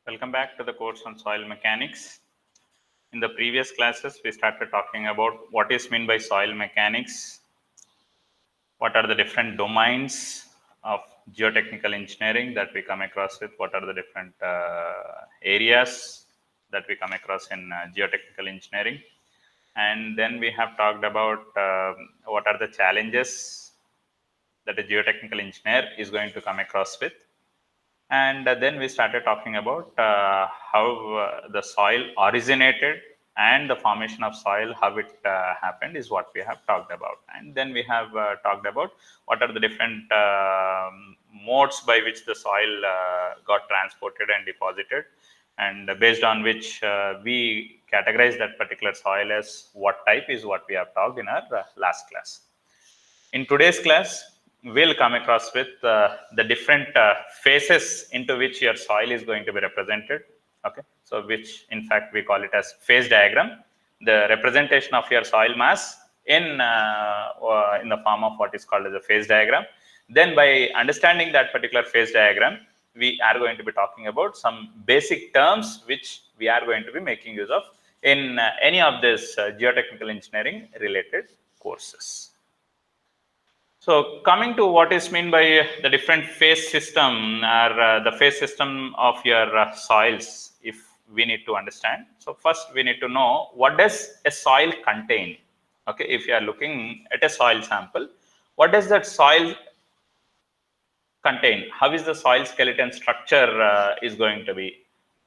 Welcome back to the course on soil mechanics. In the previous classes, we started talking about what is meant by soil mechanics, what are the different domains of geotechnical engineering that we come across with, what are the different areas that we come across in geotechnical engineering. And then we have talked about what are the challenges that a geotechnical engineer is going to come across with. And then we started talking about how the soil originated and the formation of soil, how it happened is what we have talked about. And then we have talked about what are the different modes by which the soil got transported and deposited, and based on which we categorize that particular soil as what type is what we have talked in our last class. In today's class, we'll come across with the different phases into which your soil is going to be represented. Okay, so which in fact we call it as phase diagram, the representation of your soil mass in the form of what is called as a phase diagram. Then by understanding that particular phase diagram, we are going to be talking about some basic terms which we are going to be making use of in any of this geotechnical engineering related courses. So coming to what is meant by the different phase system or the phase system of your soils, if we need to understand. So first we need to know what does a soil contain. Okay, if you are looking at a soil sample, what does that soil contain? How is the soil skeleton structure is going to be?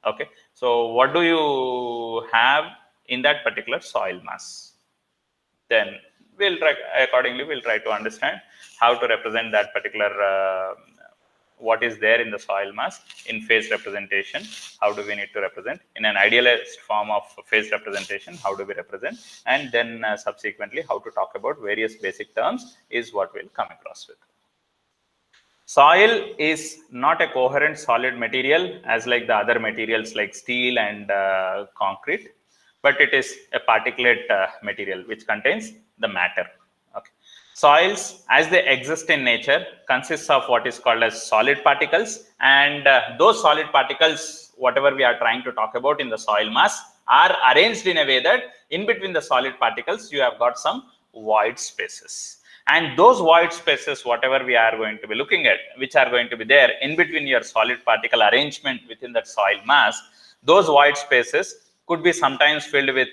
Okay, so what do you have in that particular soil mass? Then we'll try to understand how to represent that particular what is there in the soil mass in phase representation. How do we need to represent in an idealized form of phase representation? How do we represent? And then subsequently how to talk about various basic terms is what we'll come across with. Soil is not a coherent solid material as like the other materials like steel and concrete, but it is a particulate material which contains the matter. Okay. Soils, as they exist in nature, consists of what is called as solid particles, and those solid particles, whatever we are trying to talk about in the soil mass, are arranged in a way that in between the solid particles you have got some void spaces. And those void spaces, whatever we are going to be looking at, which are going to be there in between your solid particle arrangement within that soil mass, those void spaces could be sometimes filled with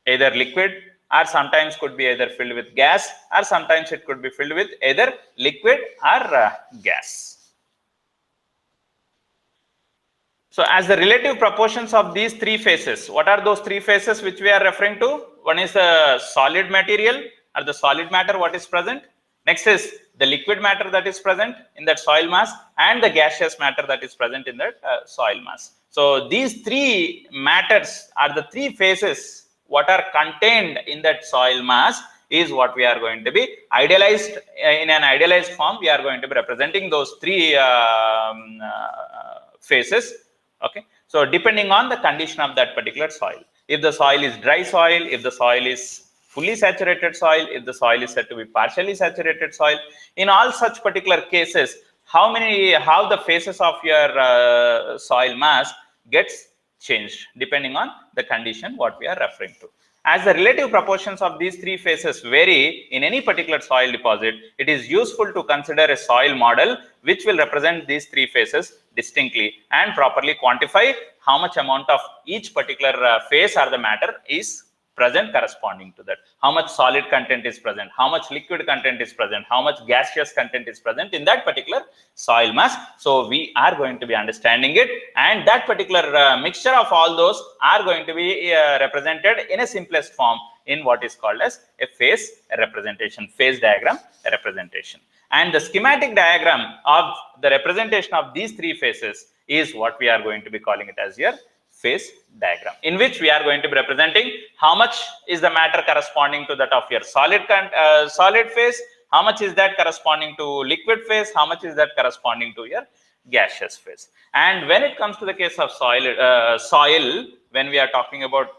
either liquid, or sometimes could be either filled with gas, or sometimes it could be filled with either liquid or gas. So as the relative proportions of these three phases, what are those three phases which we are referring to? One is the solid material or the solid matter what is present. Next is the liquid matter that is present in that soil mass, and the gaseous matter that is present in that soil mass. So these three matters are the three phases what are contained in that soil mass is what we are going to be idealized in an idealized form. We are going to be representing those three phases. Okay, so depending on the condition of that particular soil, if the soil is dry soil, if the soil is fully saturated soil, if the soil is said to be partially saturated soil, in all such particular cases, how the phases of your soil mass gets changed depending on the condition what we are referring to. As the relative proportions of these three phases vary in any particular soil deposit, it is useful to consider a soil model which will represent these three phases distinctly and properly quantify how much amount of each particular phase or the matter is present corresponding to that. How much solid content is present, how much liquid content is present, how much gaseous content is present in that particular soil mass. So we are going to be understanding it, and that particular mixture of all those are going to be represented in a simplest form in what is called as a phase representation, phase diagram representation. And the schematic diagram of the representation of these three phases is what we are going to be calling it as your phase diagram, in which we are going to be representing how much is the matter corresponding to that of your solid phase, how much is that corresponding to liquid phase, how much is that corresponding to your gaseous phase. And when it comes to the case of soil, when we are talking about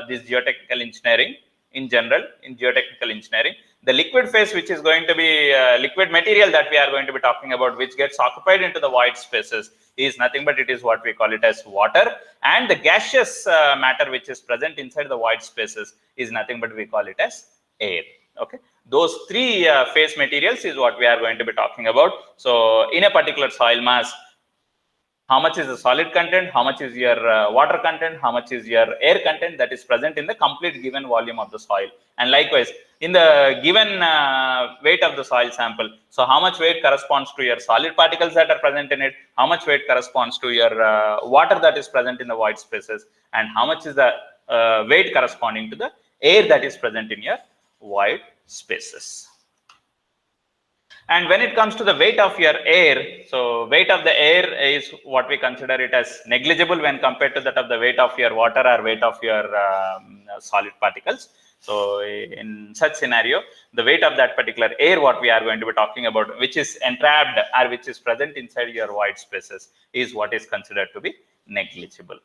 this geotechnical engineering, in general in geotechnical engineering. The liquid phase, which is going to be liquid material that we are going to be talking about, which gets occupied into the void spaces, is nothing but it is what we call it as water. And the gaseous matter which is present inside the void spaces is nothing but we call it as air. Okay, those three phase materials is what we are going to be talking about. So in a particular soil mass, how much is the solid content, how much is your water content, how much is your air content that is present in the complete given volume of the soil. And likewise, in the given weight of the soil sample, so how much weight corresponds to your solid particles that are present in it, how much weight corresponds to your water that is present in the void spaces, and how much is the weight corresponding to the air that is present in your void spaces. And when it comes to the weight of your air, so weight of the air is what we consider it as negligible when compared to that of the weight of your water or weight of your solid particles. So in such scenario, the weight of that particular air, what we are going to be talking about, which is entrapped or which is present inside your void spaces, is what is considered to be negligible.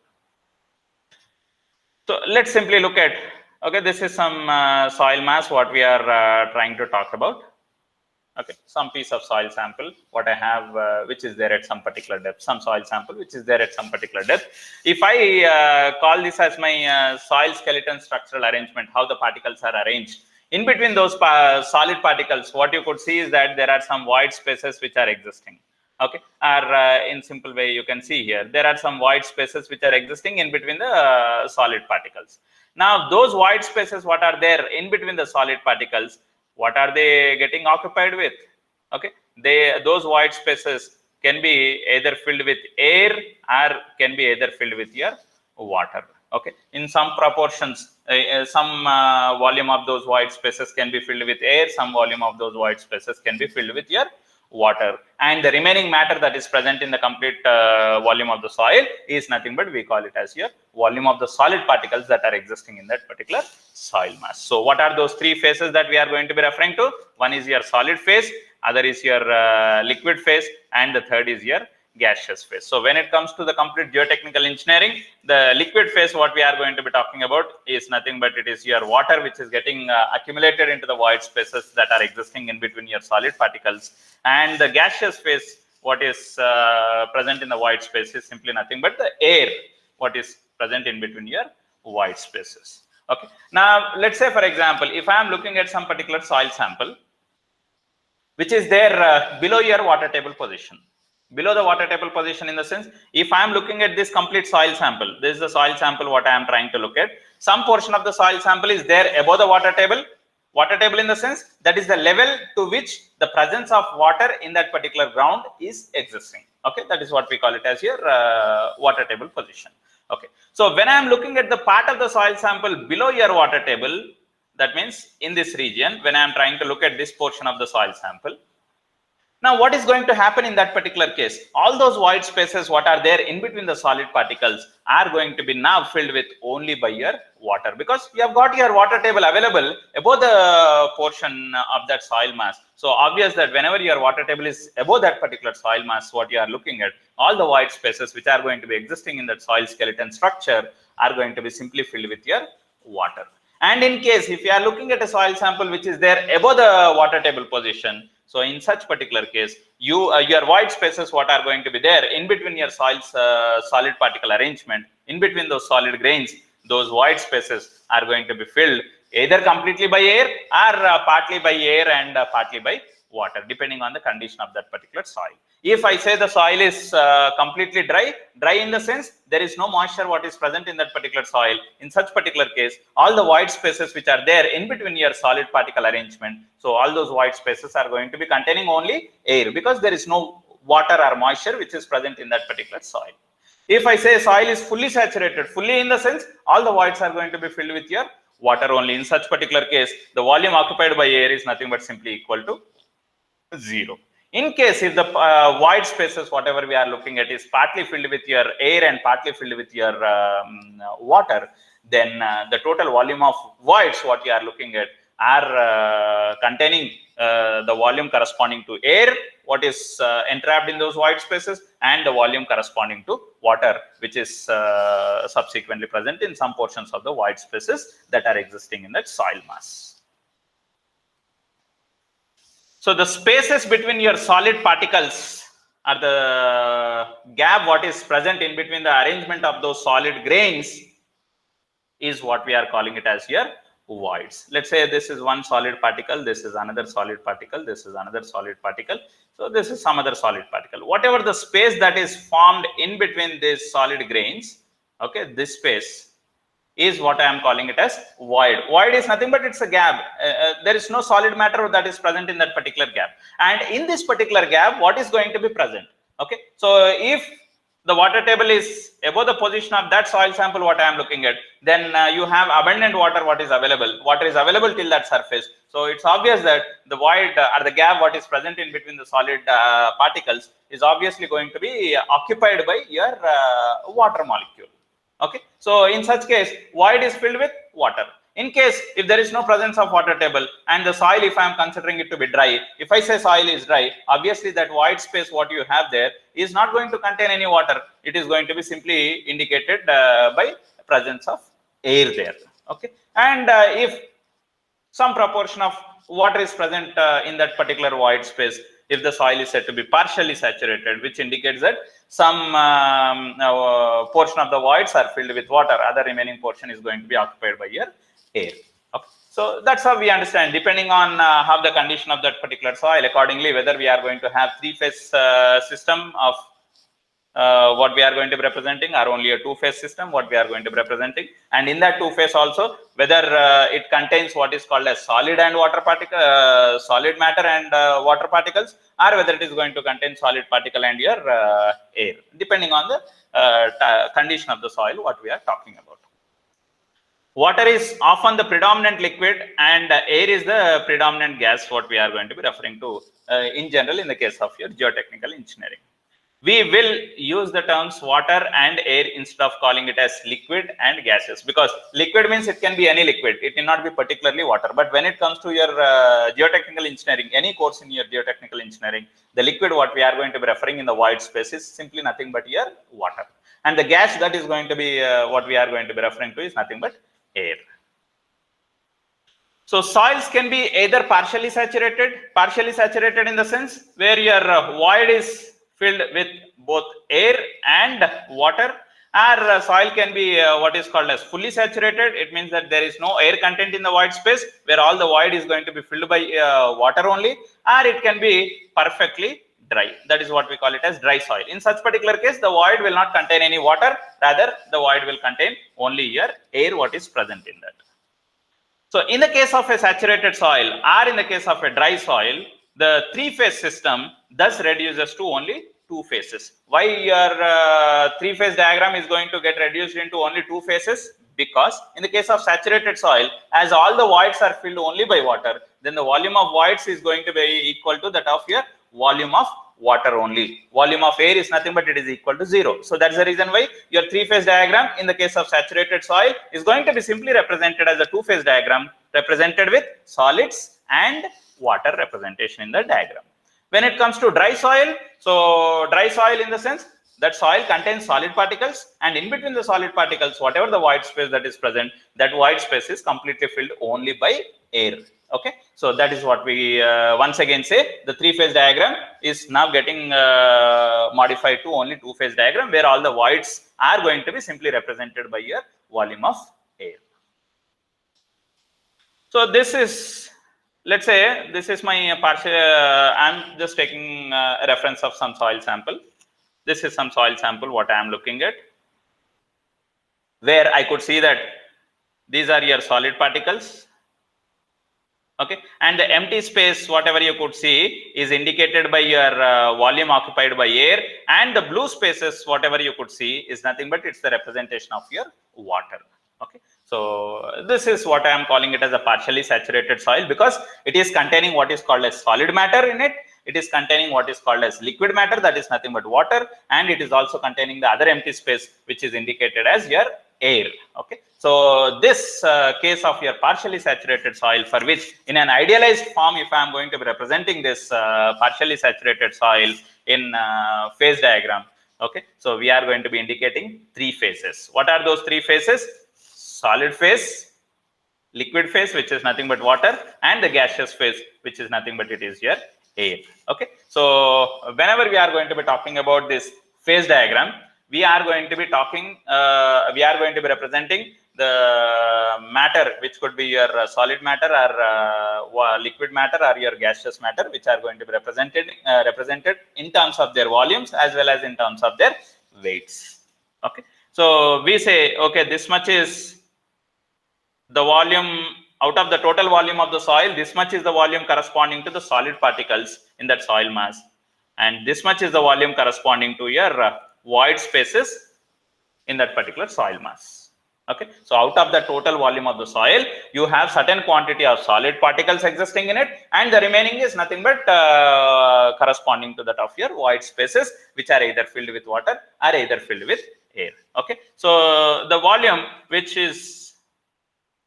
So let's simply look at, okay, this is some soil mass what we are trying to talk about. Okay, some piece of soil sample what I have which is there at some particular depth, some soil sample which is there at some particular depth. If I call this as my soil skeleton structural arrangement, how the particles are arranged, in between those solid particles, what you could see is that there are some void spaces which are existing. Okay, or in simple way you can see here, there are some void spaces which are existing in between the solid particles. Now those void spaces what are there in between the solid particles, what are they getting occupied with? Okay, those void spaces can be either filled with air or can be either filled with your water. Okay, in some proportions, some volume of those void spaces can be filled with air, some volume of those void spaces can be filled with your water, and the remaining matter that is present in the complete volume of the soil is nothing but we call it as your volume of the solid particles that are existing in that particular soil mass. So what are those three phases that we are going to be referring to? One is your solid phase, other is your liquid phase, and the third is your gaseous phase. So when it comes to the complete geotechnical engineering, the liquid phase what we are going to be talking about is nothing but it is your water which is getting accumulated into the void spaces that are existing in between your solid particles, and the gaseous phase what is present in the void space is simply nothing but the air what is present in between your void spaces. Okay, now let's say for example, if I am looking at some particular soil sample which is there below your water table position, below the water table position, in the sense, if I am looking at this complete soil sample, this is the soil sample what I am trying to look at, some portion of the soil sample is there above the water table in the sense that is the level to which the presence of water in that particular ground is existing. Okay, that is what we call it as your water table position. Okay, so when I am looking at the part of the soil sample below your water table, that means in this region, when I am trying to look at this portion of the soil sample, now what is going to happen in that particular case? All those void spaces what are there in between the solid particles are going to be now filled with only by your water, because you have got your water table available above the portion of that soil mass. So obvious that whenever your water table is above that particular soil mass what you are looking at, all the void spaces which are going to be existing in that soil skeleton structure are going to be simply filled with your water. And in case if you are looking at a soil sample which is there above the water table position, so in such particular case, your void spaces what are going to be there in between your soil's solid particle arrangement, in between those solid grains, those void spaces are going to be filled either completely by air or partly by air and partly by water, depending on the condition of that particular soil. If I say the soil is completely dry in the sense there is no moisture what is present in that particular soil, in such particular case, all the void spaces which are there in between your solid particle arrangement, so all those void spaces are going to be containing only air, because there is no water or moisture which is present in that particular soil. If I say soil is fully saturated, fully in the sense all the voids are going to be filled with your water only, in such particular case, the volume occupied by air is nothing but simply equal to 0. In case if the void spaces whatever we are looking at is partly filled with your air and partly filled with your water, then the total volume of voids what you are looking at are containing the volume corresponding to air, what is entrapped in those void spaces, and the volume corresponding to water, which is subsequently present in some portions of the void spaces that are existing in that soil mass. So the spaces between your solid particles are the gap what is present in between the arrangement of those solid grains is what we are calling it as your voids. Let's say this is one solid particle, this is another solid particle, this is another solid particle. So this is some other solid particle. Whatever the space that is formed in between these solid grains, okay, this space is what I am calling it as void. Void is nothing but it's a gap. There is no solid matter that is present in that particular gap. And in this particular gap, what is going to be present? Okay, so if the water table is above the position of that soil sample what I am looking at, then you have abundant water what is available. Water is available till that surface. So it's obvious that the void or the gap what is present in between the solid particles is obviously going to be occupied by your water molecule. Okay, so in such case, void is filled with water. In case if there is no presence of water table and the soil, if I am considering it to be dry, if I say soil is dry, obviously that void space what you have there is not going to contain any water. It is going to be simply indicated by presence of air there. Okay, and if some proportion of water is present in that particular void space, if the soil is said to be partially saturated, which indicates that some portion of the voids are filled with water, other remaining portion is going to be occupied by your air. Okay. So that's how we understand, depending on how the condition of that particular soil, accordingly whether we are going to have three-phase system of what we are going to be representing, or only a two-phase system what we are going to be representing, and in that two-phase also whether it contains what is called as solid and water particle, solid matter and water particles, or whether it is going to contain solid particle and your air, depending on the condition of the soil what we are talking about. Water is often the predominant liquid and air is the predominant gas what we are going to be referring to in general in the case of your geotechnical engineering. We will use the terms water and air instead of calling it as liquid and gaseous, because liquid means it can be any liquid, it may not be particularly water. But when it comes to your geotechnical engineering, any course in your geotechnical engineering, the liquid what we are going to be referring in the void space is simply nothing but your water, and the gas that is going to be what we are going to be referring to is nothing but air. So soils can be either partially saturated in the sense where your void is filled with both air and water, or soil can be what is called as fully saturated. It means that there is no air content in the void space, where all the void is going to be filled by water only, or it can be perfectly dry. That is what we call it as dry soil. In such particular case, the void will not contain any water, rather the void will contain only your air what is present in that. So in the case of a saturated soil or in the case of a dry soil, the three-phase system thus reduces to only two phases. Why your three-phase diagram is going to get reduced into only two phases? Because in the case of saturated soil, as all the voids are filled only by water, then the volume of voids is going to be equal to that of your volume of water only. Volume of air is nothing but it is equal to 0. So that's the reason why your three-phase diagram in the case of saturated soil is going to be simply represented as a two-phase diagram, represented with solids and water representation in the diagram. When it comes to dry soil, so dry soil in the sense that soil contains solid particles, and in between the solid particles, whatever the void space that is present, that void space is completely filled only by air. Okay, so that is what we once again say, the three-phase diagram is now getting modified to only two-phase diagram, where all the voids are going to be simply represented by your volume of air. So this is, let's say this is my partial, I'm just taking a reference of some soil sample. This is some soil sample what I am looking at, where I could see that these are your solid particles. Okay, and the empty space whatever you could see is indicated by your volume occupied by air, and the blue spaces whatever you could see is nothing but it's the representation of your water. Okay, so this is what I am calling it as a partially saturated soil, because it is containing what is called as solid matter in it. It is containing what is called as liquid matter, that is nothing but water, and it is also containing the other empty space which is indicated as your air. Okay, so this case of your partially saturated soil, for which in an idealized form, if I am going to be representing this partially saturated soil in phase diagram, okay, so we are going to be indicating three phases. What are those three phases? Solid phase, liquid phase, which is nothing but water, and the gaseous phase, which is nothing but it is your air. Okay, so whenever we are going to be talking about this phase diagram, we are going to be talking, we are going to be representing the matter, which could be your solid matter or liquid matter or your gaseous matter, which are going to be represented in terms of their volumes as well as in terms of their weights. Okay, so we say, okay, this much is the volume out of the total volume of the soil, this much is the volume corresponding to the solid particles in that soil mass, and this much is the volume corresponding to your void spaces in that particular soil mass. Okay, so out of the total volume of the soil, you have certain quantity of solid particles existing in it, and the remaining is nothing but corresponding to that of your void spaces, which are either filled with water or either filled with air. Okay, so the volume which is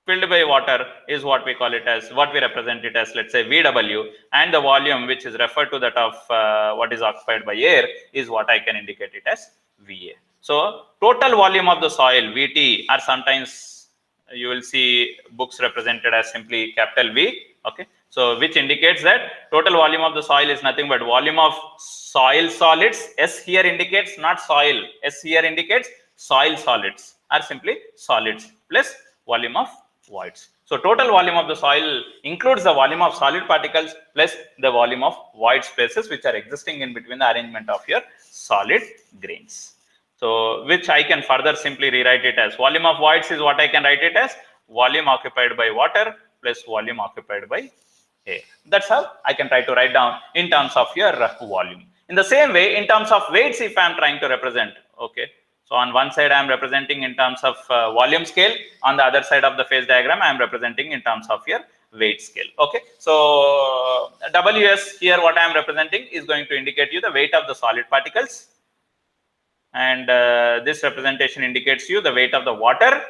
filled by water is what we call it as, what we represent it as, let's say VW, and the volume which is referred to that of what is occupied by air is what I can indicate it as VA. So total volume of the soil, VT, or sometimes you will see books represented as simply capital V. Okay, so which indicates that total volume of the soil is nothing but volume of soil solids. S here indicates not soil, S here indicates soil solids, or simply solids, plus volume of voids. So total volume of the soil includes the volume of solid particles plus the volume of void spaces which are existing in between the arrangement of your solid grains. So which I can further simply rewrite it as volume of voids is what I can write it as volume occupied by water plus volume occupied by air. That's how I can try to write down in terms of your volume. In the same way, in terms of weights, if I am trying to represent, okay, so on one side, I am representing in terms of volume scale. On the other side of the phase diagram, I am representing in terms of your weight scale. Okay, so WS here, what I am representing is going to indicate you the weight of the solid particles, and this representation indicates you the weight of the water,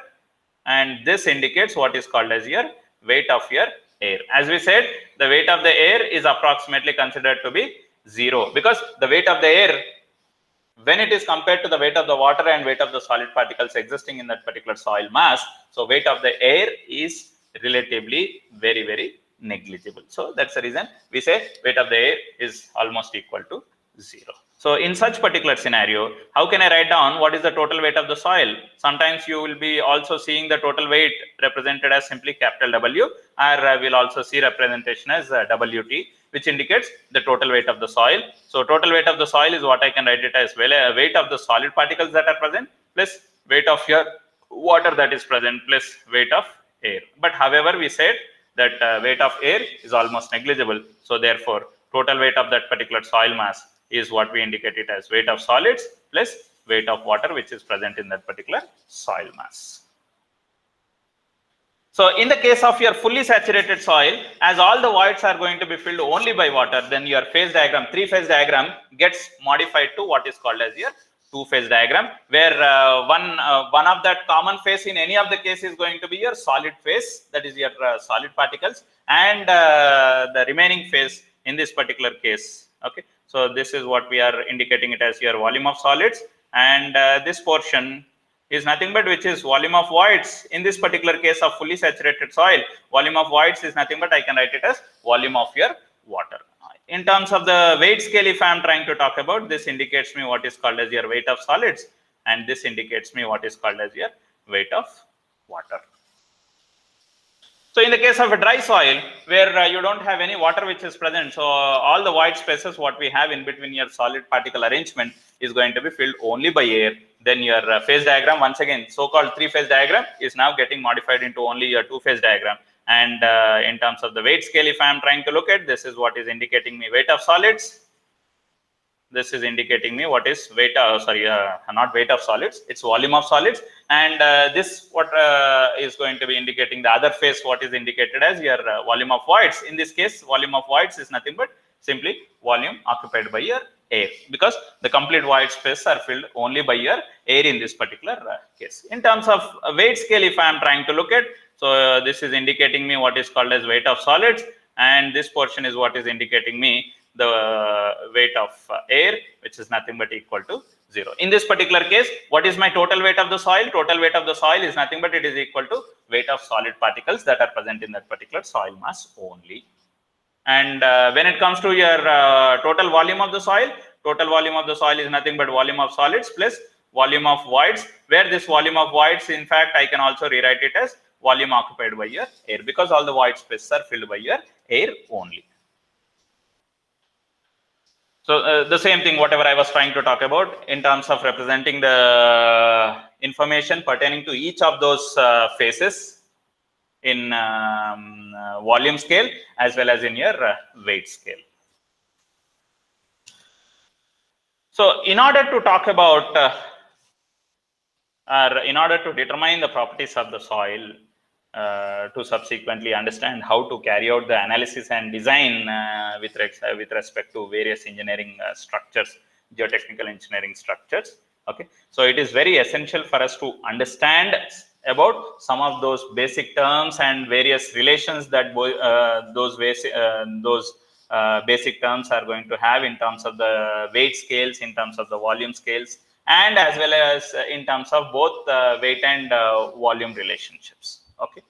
and this indicates what is called as your weight of your air. As we said, the weight of the air is approximately considered to be 0, because the weight of the air, when it is compared to the weight of the water and weight of the solid particles existing in that particular soil mass, so weight of the air is relatively very negligible. So that's the reason we say weight of the air is almost equal to 0. So in such particular scenario, how can I write down what is the total weight of the soil? Sometimes you will be also seeing the total weight represented as simply capital W, or we'll also see representation as WT, which indicates the total weight of the soil. So total weight of the soil is what I can write it as weight of the solid particles that are present plus weight of your water that is present plus weight of air. But however, we said that weight of air is almost negligible. So therefore, total weight of that particular soil mass is what we indicate it as weight of solids plus weight of water which is present in that particular soil mass. So in the case of your fully saturated soil, as all the voids are going to be filled only by water, then your phase diagram, three-phase diagram gets modified to what is called as your two-phase diagram, where one of that common phase in any of the case is going to be your solid phase, that is your solid particles, and the remaining phase in this particular case. Okay, so this is what we are indicating it as your volume of solids, and this portion is nothing but which is volume of voids. In this particular case of fully saturated soil, volume of voids is nothing but I can write it as volume of your water. In terms of the weight scale, if I am trying to talk about, this indicates me what is called as your weight of solids, and this indicates me what is called as your weight of water. So in the case of a dry soil where you don't have any water which is present, so all the void spaces what we have in between your solid particle arrangement is going to be filled only by air. Then your phase diagram, once again, so-called three-phase diagram is now getting modified into only a two-phase diagram. And in terms of the weight scale, if I am trying to look at, this is what is indicating me weight of solids. This is indicating me what is weight, not weight of solids, it's volume of solids. And this what is going to be indicating the other phase, what is indicated as your volume of voids. In this case, volume of voids is nothing but simply volume occupied by your air, because the complete void space are filled only by your air in this particular case. In terms of weight scale, if I am trying to look at, so this is indicating me what is called as weight of solids, and this portion is what is indicating me the weight of air, which is nothing but equal to 0. In this particular case, what is my total weight of the soil? Total weight of the soil is nothing but it is equal to weight of solid particles that are present in that particular soil mass only. And when it comes to your total volume of the soil is nothing but volume of solids plus volume of voids, where this volume of voids, in fact, I can also rewrite it as volume occupied by your air, because all the void spaces are filled by your air only. So the same thing, whatever I was trying to talk about in terms of representing the information pertaining to each of those phases in volume scale as well as in your weight scale. So in order to talk about or in order to determine the properties of the soil, to subsequently understand how to carry out the analysis and design with respect to various engineering structures, geotechnical engineering structures. Okay, so it is very essential for us to understand about some of those basic terms and various relations that those basic terms are going to have in terms of the weight scales, in terms of the volume scales, and as well as in terms of both weight and volume relationships. Okay,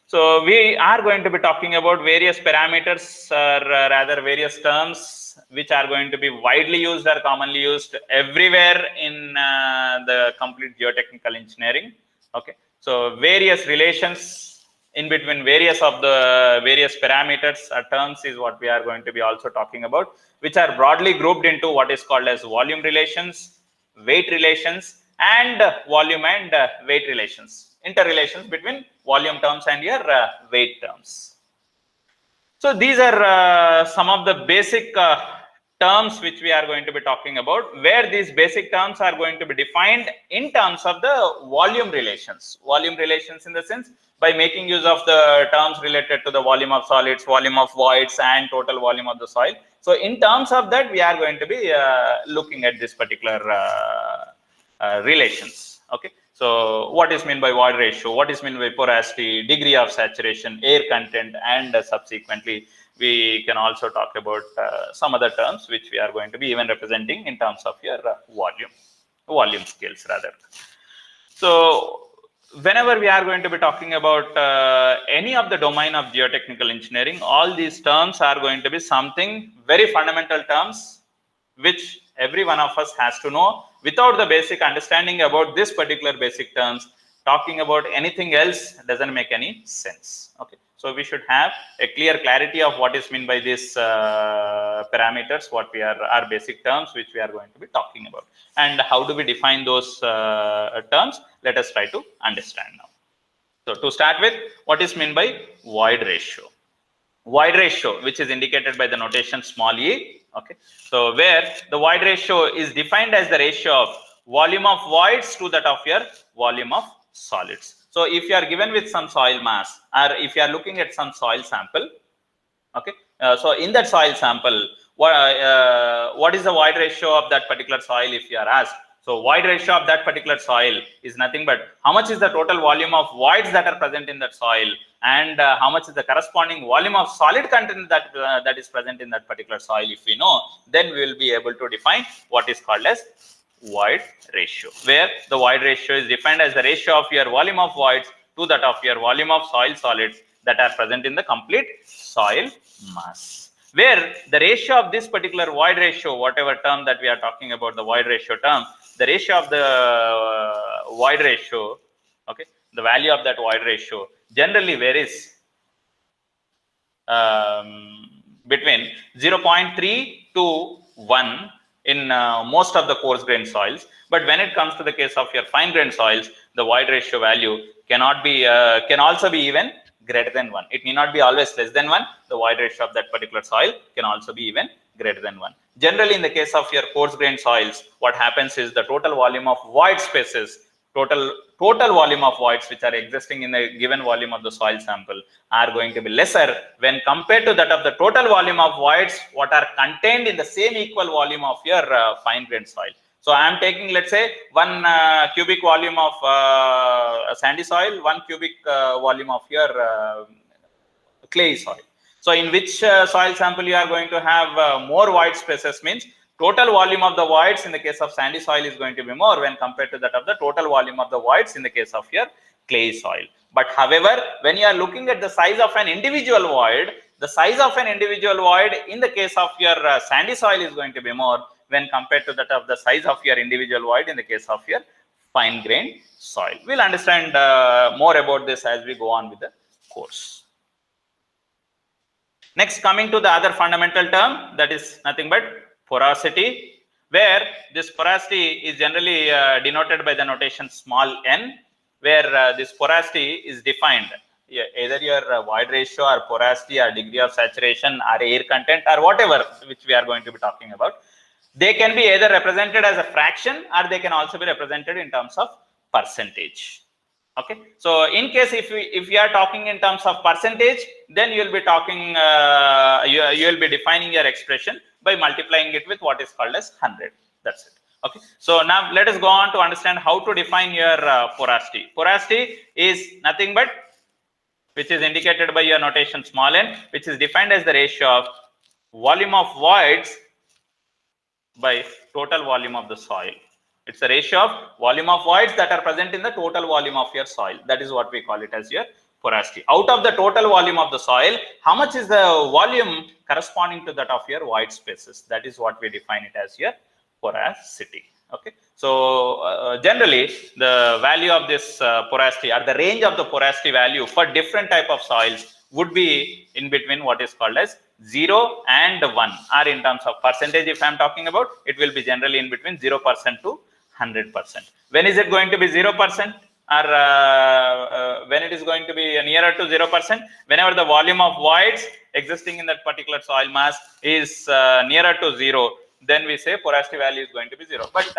so we are going to be talking about various parameters, or rather various terms which are going to be widely used or commonly used everywhere in the complete geotechnical engineering. Okay, so various relations in between various of the various parameters or terms is what we are going to be also talking about, which are broadly grouped into what is called as volume relations, weight relations, and volume and weight relations, interrelations between volume terms and your weight terms. So these are some of the basic terms which we are going to be talking about, where these basic terms are going to be defined in terms of the volume relations. Volume relations in the sense by making use of the terms related to the volume of solids, volume of voids, and total volume of the soil. So in terms of that, we are going to be looking at this particular relations. Okay, so what is meant by void ratio, what is meant by porosity, degree of saturation, air content, and subsequently we can also talk about some other terms which we are going to be even representing in terms of your volume scales rather. So whenever we are going to be talking about any of the domain of geotechnical engineering, all these terms are going to be something very fundamental terms which every one of us has to know. Without the basic understanding about this particular basic terms, talking about anything else doesn't make any sense. Okay, so we should have a clear clarity of what is meant by these parameters, what we are our basic terms which we are going to be talking about, and how do we define those terms. Let us try to understand now. So to start with, what is meant by void ratio? Void ratio, which is indicated by the notation small e. Okay, so where the void ratio is defined as the ratio of volume of voids to that of your volume of solids. So if you are given with some soil mass, or if you are looking at some soil sample, okay, so in that soil sample, what is the void ratio of that particular soil if you are asked? So void ratio of that particular soil is nothing but how much is the total volume of voids that are present in that soil, and how much is the corresponding volume of solid content that that is present in that particular soil. If we know, then we will be able to define what is called as void ratio, where the void ratio is defined as the ratio of your volume of voids to that of your volume of soil solids that are present in the complete soil mass, where the ratio of this particular void ratio, whatever term that we are talking about, the void ratio term, the ratio of the void ratio, okay, the value of that void ratio generally varies between 0.3 to 1 in most of the coarse grain soils. But when it comes to the case of your fine grain soils, the void ratio value cannot be can also be even greater than 1. It need not be always less than 1. The void ratio of that particular soil can also be even greater than 1. Generally, in the case of your coarse grain soils, what happens is the total volume of void spaces total volume of voids which are existing in the given volume of the soil sample are going to be lesser when compared to that of the total volume of voids what are contained in the same equal volume of your fine grained soil. So I am taking, let's say, 1 cubic volume of sandy soil, 1 cubic volume of your clay soil. So in which soil sample you are going to have more void spaces means total volume of the voids in the case of sandy soil is going to be more when compared to that of the total volume of the voids in the case of your clay soil. But however, when you are looking at the size of an individual void, the size of an individual void in the case of your sandy soil is going to be more when compared to that of the size of your individual void in the case of your fine grained soil. We'll understand more about this as we go on with the course. Next, coming to the other fundamental term, that is nothing but porosity, where this porosity is generally denoted by the notation small n, where this porosity is defined either your void ratio or porosity or degree of saturation or air content or whatever which we are going to be talking about. They can be either represented as a fraction or they can also be represented in terms of percentage. Okay, so in case if we are talking in terms of percentage, then you will be talking you will be defining your expression by multiplying it with what is called as 100. That's it. Okay, so now let us go on to understand how to define your porosity. Porosity is nothing but, which is indicated by your notation small n, which is defined as the ratio of volume of voids by total volume of the soil. It's a ratio of volume of voids that are present in the total volume of your soil. That is what we call it as your porosity. Out of the total volume of the soil, how much is the volume corresponding to that of your void spaces? That is what we define it as your porosity. Okay. So generally, the value of this porosity or the range of the porosity value for different type of soils would be in between what is called as 0 and 1, or in terms of percentage, if I am talking about, it will be generally in between 0% to 100%. When is it going to be 0%, or when it is going to be nearer to 0%? Whenever the volume of voids existing in that particular soil mass is nearer to 0, then we say porosity value is going to be 0. But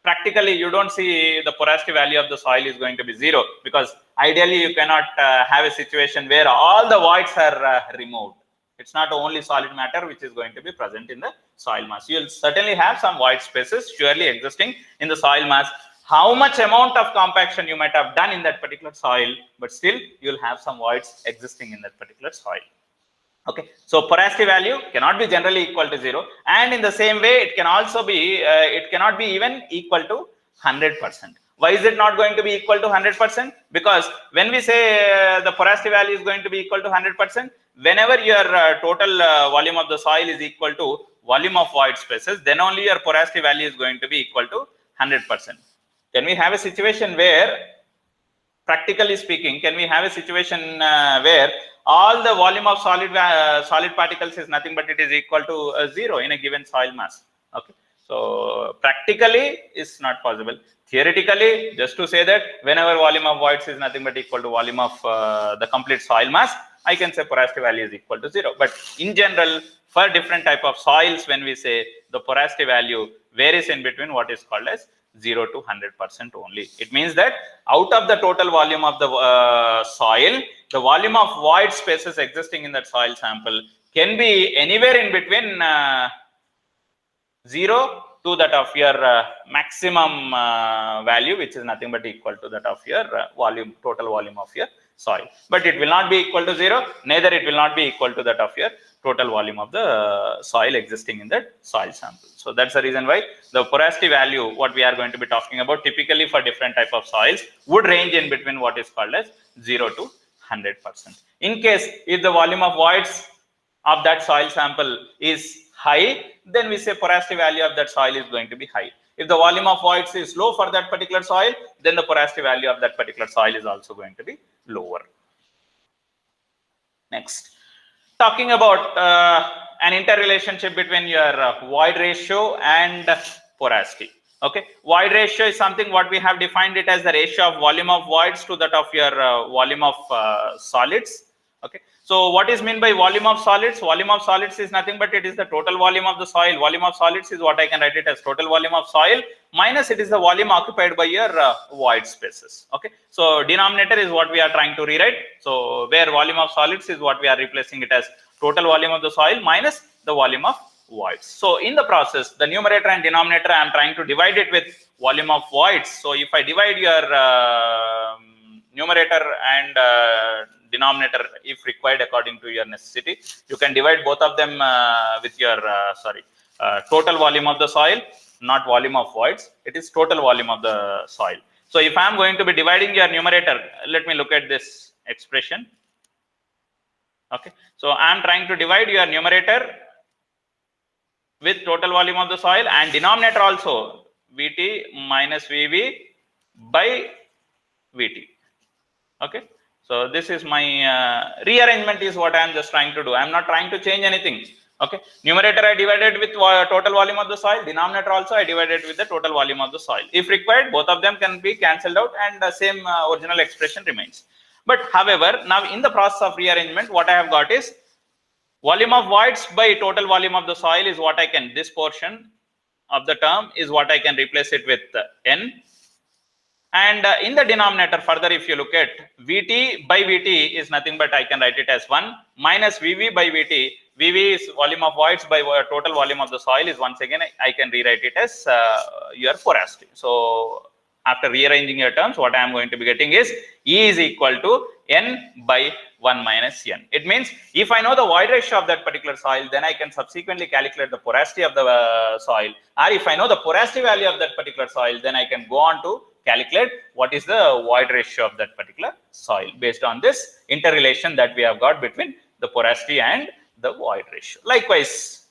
practically, you don't see the porosity value of the soil is going to be 0, because ideally you cannot have a situation where all the voids are removed. It's not only solid matter which is going to be present in the soil mass. You'll certainly have some void spaces surely existing in the soil mass. How much amount of compaction you might have done in that particular soil, but still you'll have some voids existing in that particular soil. Okay, so porosity value cannot be generally equal to 0, and in the same way it can also be it cannot be even equal to 100%. Why is it not going to be equal to 100%? Because when we say the porosity value is going to be equal to 100%, whenever your total volume of the soil is equal to volume of void spaces, then only your porosity value is going to be equal to 100%. Can we have a situation where, practically speaking, can we have a situation where all the volume of solid particles is nothing but it is equal to 0 in a given soil mass? Okay, so practically it's not possible. Theoretically, just to say that whenever volume of voids is nothing but equal to volume of the complete soil mass, I can say porosity value is equal to 0. But in general, for different type of soils, when we say the porosity value varies in between what is called as 0 to 100% only. It means that out of the total volume of the soil, the volume of void spaces existing in that soil sample can be anywhere in between 0 to that of your maximum value, which is nothing but equal to that of your total volume of your soil. But it will not be equal to 0, neither it will not be equal to that of your total volume of the soil existing in that soil sample. So that's the reason why the porosity value, what we are going to be talking about, typically for different type of soils, would range in between what is called as 0 to 100%. In case if the volume of voids of that soil sample is high, then we say porosity value of that soil is going to be high. If the volume of voids is low for that particular soil, then the porosity value of that particular soil is also going to be lower. Next, talking about an interrelationship between your void ratio and porosity. Okay, void ratio is something what we have defined it as the ratio of volume of voids to that of your volume of solids. Okay, so what is meant by volume of solids? Volume of solids is nothing but it is the total volume of the soil. Volume of solids is what I can write it as total volume of soil minus it is the volume occupied by your void spaces. Okay, so denominator is what we are trying to rewrite. So where volume of solids is what we are replacing it as total volume of the soil minus the volume of voids. So in the process, the numerator and denominator, I am trying to divide it with volume of voids. So if I divide your numerator and denominator, if required according to your necessity, you can divide both of them with your total volume of the soil, not volume of voids. It is total volume of the soil. So if I am going to be dividing your numerator, let me look at this expression. Okay, so I am trying to divide your numerator with total volume of the soil and denominator also Vt minus Vv by Vt. Okay, so this is my rearrangement is what I am just trying to do. I am not trying to change anything. Okay, numerator I divided with total volume of the soil, denominator also I divided with the total volume of the soil. If required, both of them can be cancelled out and the same original expression remains. But however, now in the process of rearrangement, what I have got is volume of voids by total volume of the soil is what I can, this portion of the term is what I can replace it with n. And in the denominator further, if you look at Vt by Vt is nothing but I can write it as 1 minus Vv by Vt. Vv is volume of voids by total volume of the soil is once again I can rewrite it as your porosity. So after rearranging your terms, what I am going to be getting is E is equal to N by 1 minus N. It means if I know the void ratio of that particular soil, then I can subsequently calculate the porosity of the soil. Or if I know the porosity value of that particular soil, then I can go on to calculate what is the void ratio of that particular soil based on this interrelation that we have got between the porosity and the void ratio. Likewise,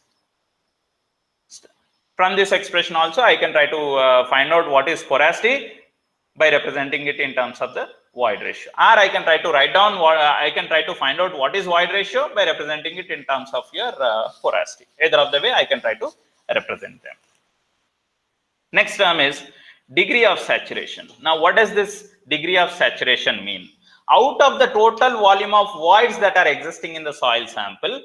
from this expression also I can try to find out what is porosity by representing it in terms of the void ratio, or I can try to write down what I can try to find out what is void ratio by representing it in terms of your porosity. Either of the way I can try to represent them. Next term is degree of saturation. Now what does this degree of saturation mean? Out of the total volume of voids that are existing in the soil sample,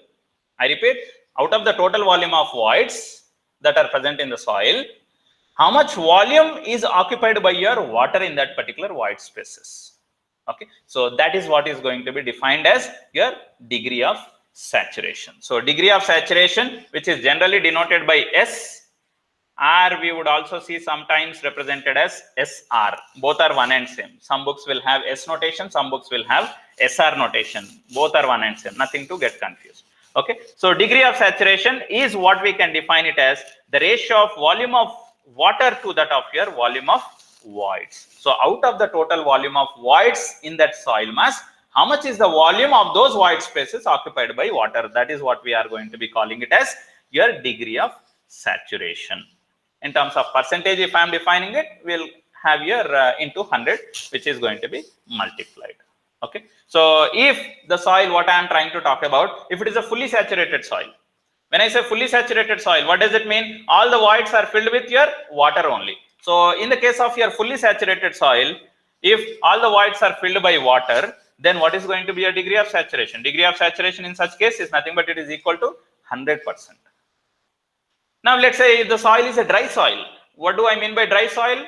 I repeat, out of the total volume of voids that are present in the soil, how much volume is occupied by your water in that particular void spaces? Okay, so that is what is going to be defined as your degree of saturation. So degree of saturation, which is generally denoted by S, or we would also see sometimes represented as SR. Both are one and same. Some books will have S notation, some books will have SR notation. Both are one and same, nothing to get confused. Okay, so degree of saturation is what we can define it as the ratio of volume of water to that of your volume of voids. So out of the total volume of voids in that soil mass, how much is the volume of those void spaces occupied by water? That is what we are going to be calling it as your degree of saturation. In terms of percentage, if I am defining it, we'll have your into 100, which is going to be multiplied. Okay, so if the soil, what I am trying to talk about, if it is a fully saturated soil, when I say fully saturated soil, what does it mean? All the voids are filled with your water only. So in the case of your fully saturated soil, if all the voids are filled by water, then what is going to be your degree of saturation? Degree of saturation in such case is nothing but it is equal to 100%. Now let's say the soil is a dry soil. What do I mean by dry soil?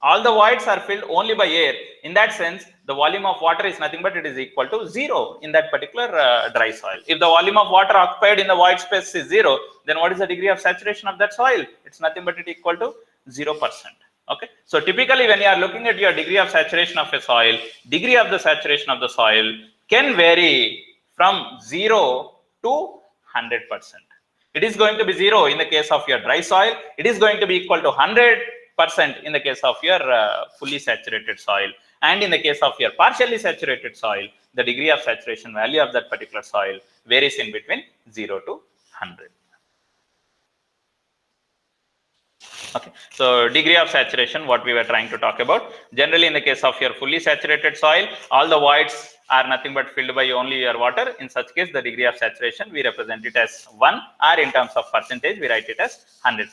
All the voids are filled only by air. In that sense, the volume of water is nothing but it is equal to 0 in that particular dry soil. If the volume of water occupied in the void space is 0, then what is the degree of saturation of that soil? It's nothing but it equal to 0%. Okay, so typically when you are looking at your degree of saturation of a soil, degree of the saturation of the soil can vary from 0 to 100%. It is going to be 0 in the case of your dry soil. It is going to be equal to 100% in the case of your fully saturated soil. And in the case of your partially saturated soil, the degree of saturation value of that particular soil varies in between 0 to 100. Okay, so degree of saturation, what we were trying to talk about. Generally, in the case of your fully saturated soil, all the voids are nothing but filled by only your water. In such case, the degree of saturation, we represent it as 1, or in terms of percentage, we write it as 100%.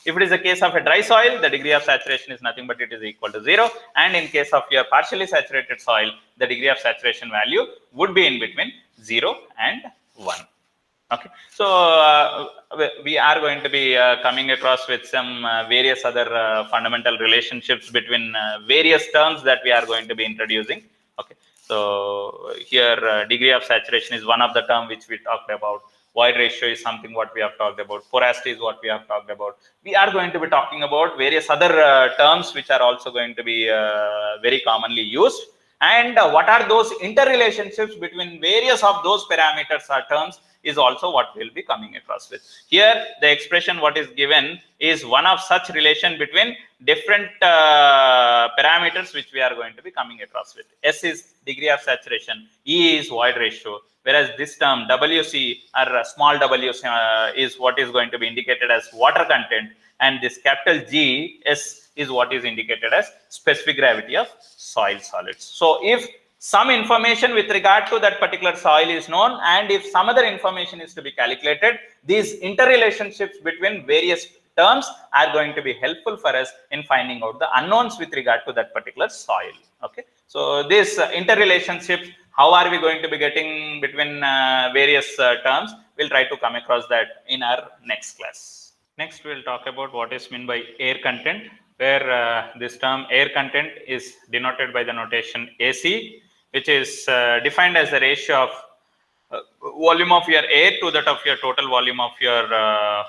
If it is a case of a dry soil, the degree of saturation is nothing but it is equal to 0. And in case of your partially saturated soil, the degree of saturation value would be in between 0 and 1. Okay, so we are going to be coming across with some various other fundamental relationships between various terms that we are going to be introducing. Okay, so here degree of saturation is one of the term which we talked about. Void ratio is something what we have talked about. Porosity is what we have talked about. We are going to be talking about various other terms which are also going to be very commonly used. And what are those interrelationships between various of those parameters or terms is also what we'll be coming across with. Here, the expression what is given is one of such relation between different parameters which we are going to be coming across with. S is degree of saturation, E is void ratio, whereas this term WC or small w is what is going to be indicated as water content, and this capital G, S is what is indicated as specific gravity of soil solids. So if some information with regard to that particular soil is known, and if some other information is to be calculated, these interrelationships between various terms are going to be helpful for us in finding out the unknowns with regard to that particular soil. Okay, so this interrelationships, how are we going to be getting between various terms? We'll try to come across that in our next class. Next, we'll talk about what is meant by air content, where this term air content is denoted by the notation AC, which is defined as the ratio of volume of your air to that of your total volume of your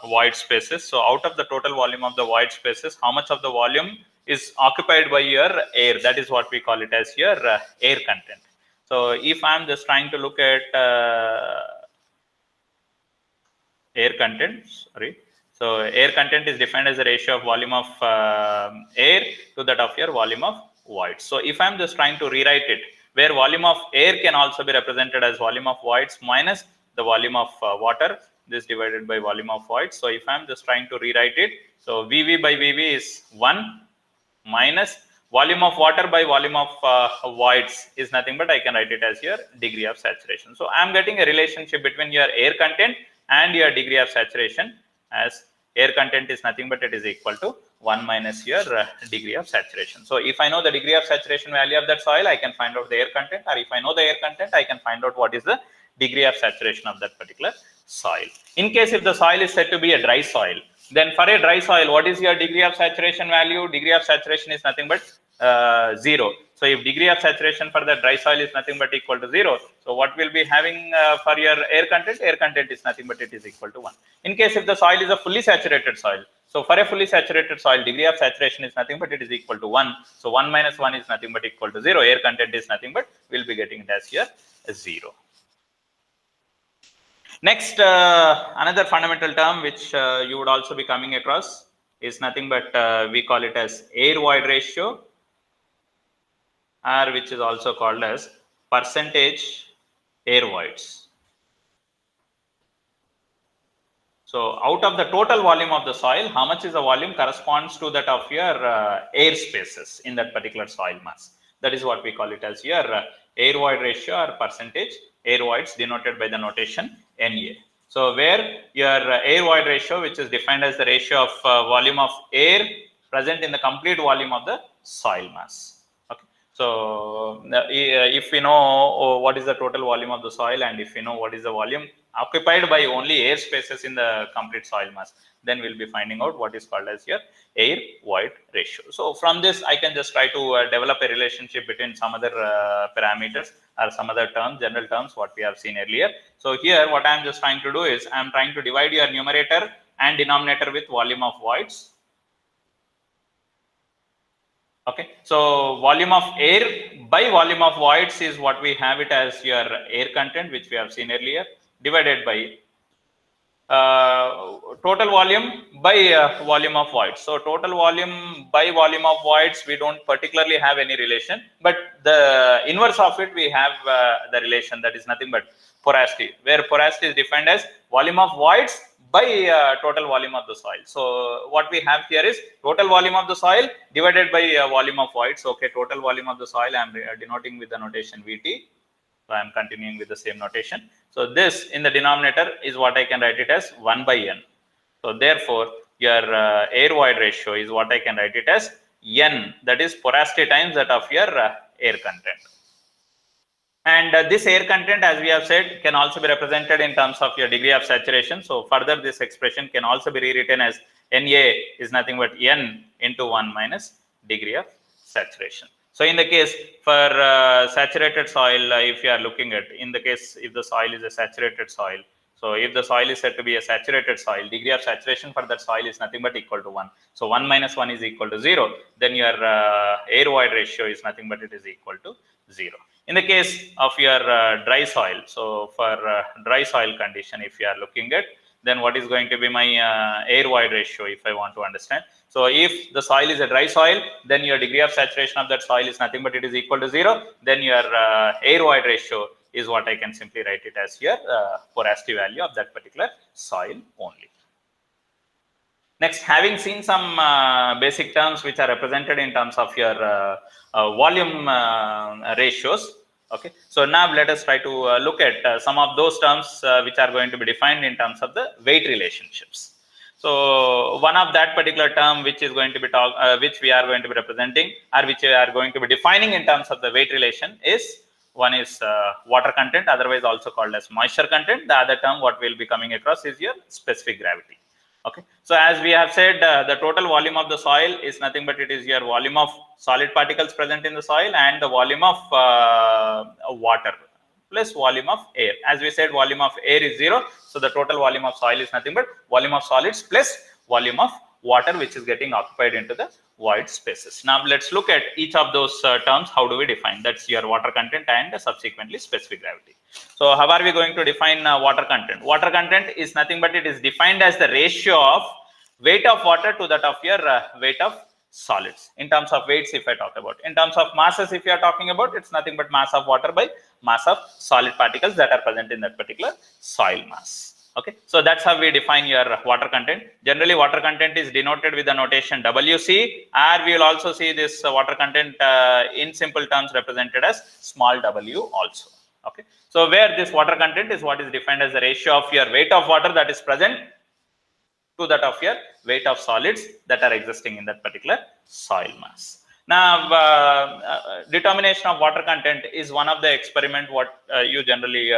void spaces. So out of the total volume of the void spaces, how much of the volume is occupied by your air? That is what we call it as your air content. So if I'm just trying to look at air content, sorry. So air content is defined as the ratio of volume of air to that of your volume of void. So if I'm just trying to rewrite it, where volume of air can also be represented as volume of voids minus the volume of water, this divided by volume of voids. So if I'm just trying to rewrite it, so VV by VV is 1 minus volume of water by volume of voids is nothing but I can write it as your degree of saturation. So I'm getting a relationship between your air content and your degree of saturation, as air content is nothing but it is equal to 1 minus your degree of saturation. So if I know the degree of saturation value of that soil, I can find out the air content, or if I know the air content, I can find out what is the degree of saturation of that particular soil. In case if the soil is said to be a dry soil, then for a dry soil, what is your degree of saturation value? Degree of saturation is nothing but 0. So if degree of saturation for the dry soil is nothing but equal to 0, so what will be having for your air content? Air content is nothing but it is equal to 1. In case if the soil is a fully saturated soil, so for a fully saturated soil, degree of saturation is nothing but it is equal to 1. So 1 minus 1 is nothing but equal to 0. Air content is nothing but we'll be getting it as here 0. Next, another fundamental term which you would also be coming across is nothing but we call it as air void ratio, or which is also called as percentage air voids. So out of the total volume of the soil, how much is the volume corresponds to that of your air spaces in that particular soil mass. That is what we call it as your air void ratio or percentage air voids, denoted by the notation NA. So where your air void ratio, which is defined as the ratio of volume of air present in the complete volume of the soil mass. Okay. So if we know what is the total volume of the soil, and if we know what is the volume occupied by only air spaces in the complete soil mass, then we'll be finding out what is called as your air void ratio. So from this, I can just try to develop a relationship between some other parameters or some other terms, general terms, what we have seen earlier. So here, what I'm just trying to do is I'm trying to divide your numerator and denominator with volume of voids. Okay, so volume of air by volume of voids is what we have it as your air content, which we have seen earlier, divided by total volume by volume of voids. So total volume by volume of voids, we don't particularly have any relation, but the inverse of it, we have the relation, that is nothing but porosity, where porosity is defined as volume of voids by total volume of the soil. So what we have here is total volume of the soil divided by volume of voids. Okay, total volume of the soil I am denoting with the notation VT. So I am continuing with the same notation. So this in the denominator is what I can write it as 1 by n. So therefore your air void ratio is what I can write it as n, that is porosity times that of your air content. And this air content, as we have said, can also be represented in terms of your degree of saturation. So further this expression can also be rewritten as Na is nothing but n into 1 minus degree of saturation. So in the case for saturated soil, if you are looking at, in the case if the soil is a saturated soil, so if the soil is said to be a saturated soil, degree of saturation for that soil is nothing but equal to 1. So 1 minus 1 is equal to 0. Then your air void ratio is nothing but it is equal to 0. In the case of your dry soil, so for dry soil condition, if you are looking at, then what is going to be my air void ratio if I want to understand. So if the soil is a dry soil, then your degree of saturation of that soil is nothing but it is equal to 0. Then your air void ratio is what I can simply write it as your porosity value of that particular soil only. Next, having seen some basic terms which are represented in terms of your volume ratios. Okay, so now let us try to look at some of those terms which are going to be defined in terms of the weight relationships. So one of that particular term which is going to be which we are going to be representing, or which we are going to be defining in terms of the weight relation is, one is water content, otherwise also called as moisture content. The other term what we will be coming across is your specific gravity. Okay, so as we have said, the total volume of the soil is nothing but it is your volume of solid particles present in the soil and the volume of water plus volume of air. As we said, volume of air is 0. So the total volume of soil is nothing but volume of solids plus volume of water which is getting occupied into the void spaces. Now let's look at each of those terms. How do we define? That's your water content and subsequently specific gravity. So how are we going to define water content? Water content is nothing but it is defined as the ratio of weight of water to that of your weight of solids. In terms of weights, if I talk about, in terms of masses, if you are talking about, it's nothing but mass of water by mass of solid particles that are present in that particular soil mass. Okay, so that's how we define your water content. Generally, water content is denoted with the notation WC, or we will also see this water content in simple terms represented as small w also. Okay, so where this water content is what is defined as the ratio of your weight of water that is present to that of your weight of solids that are existing in that particular soil mass. Now, determination of water content is one of the experiment what you generally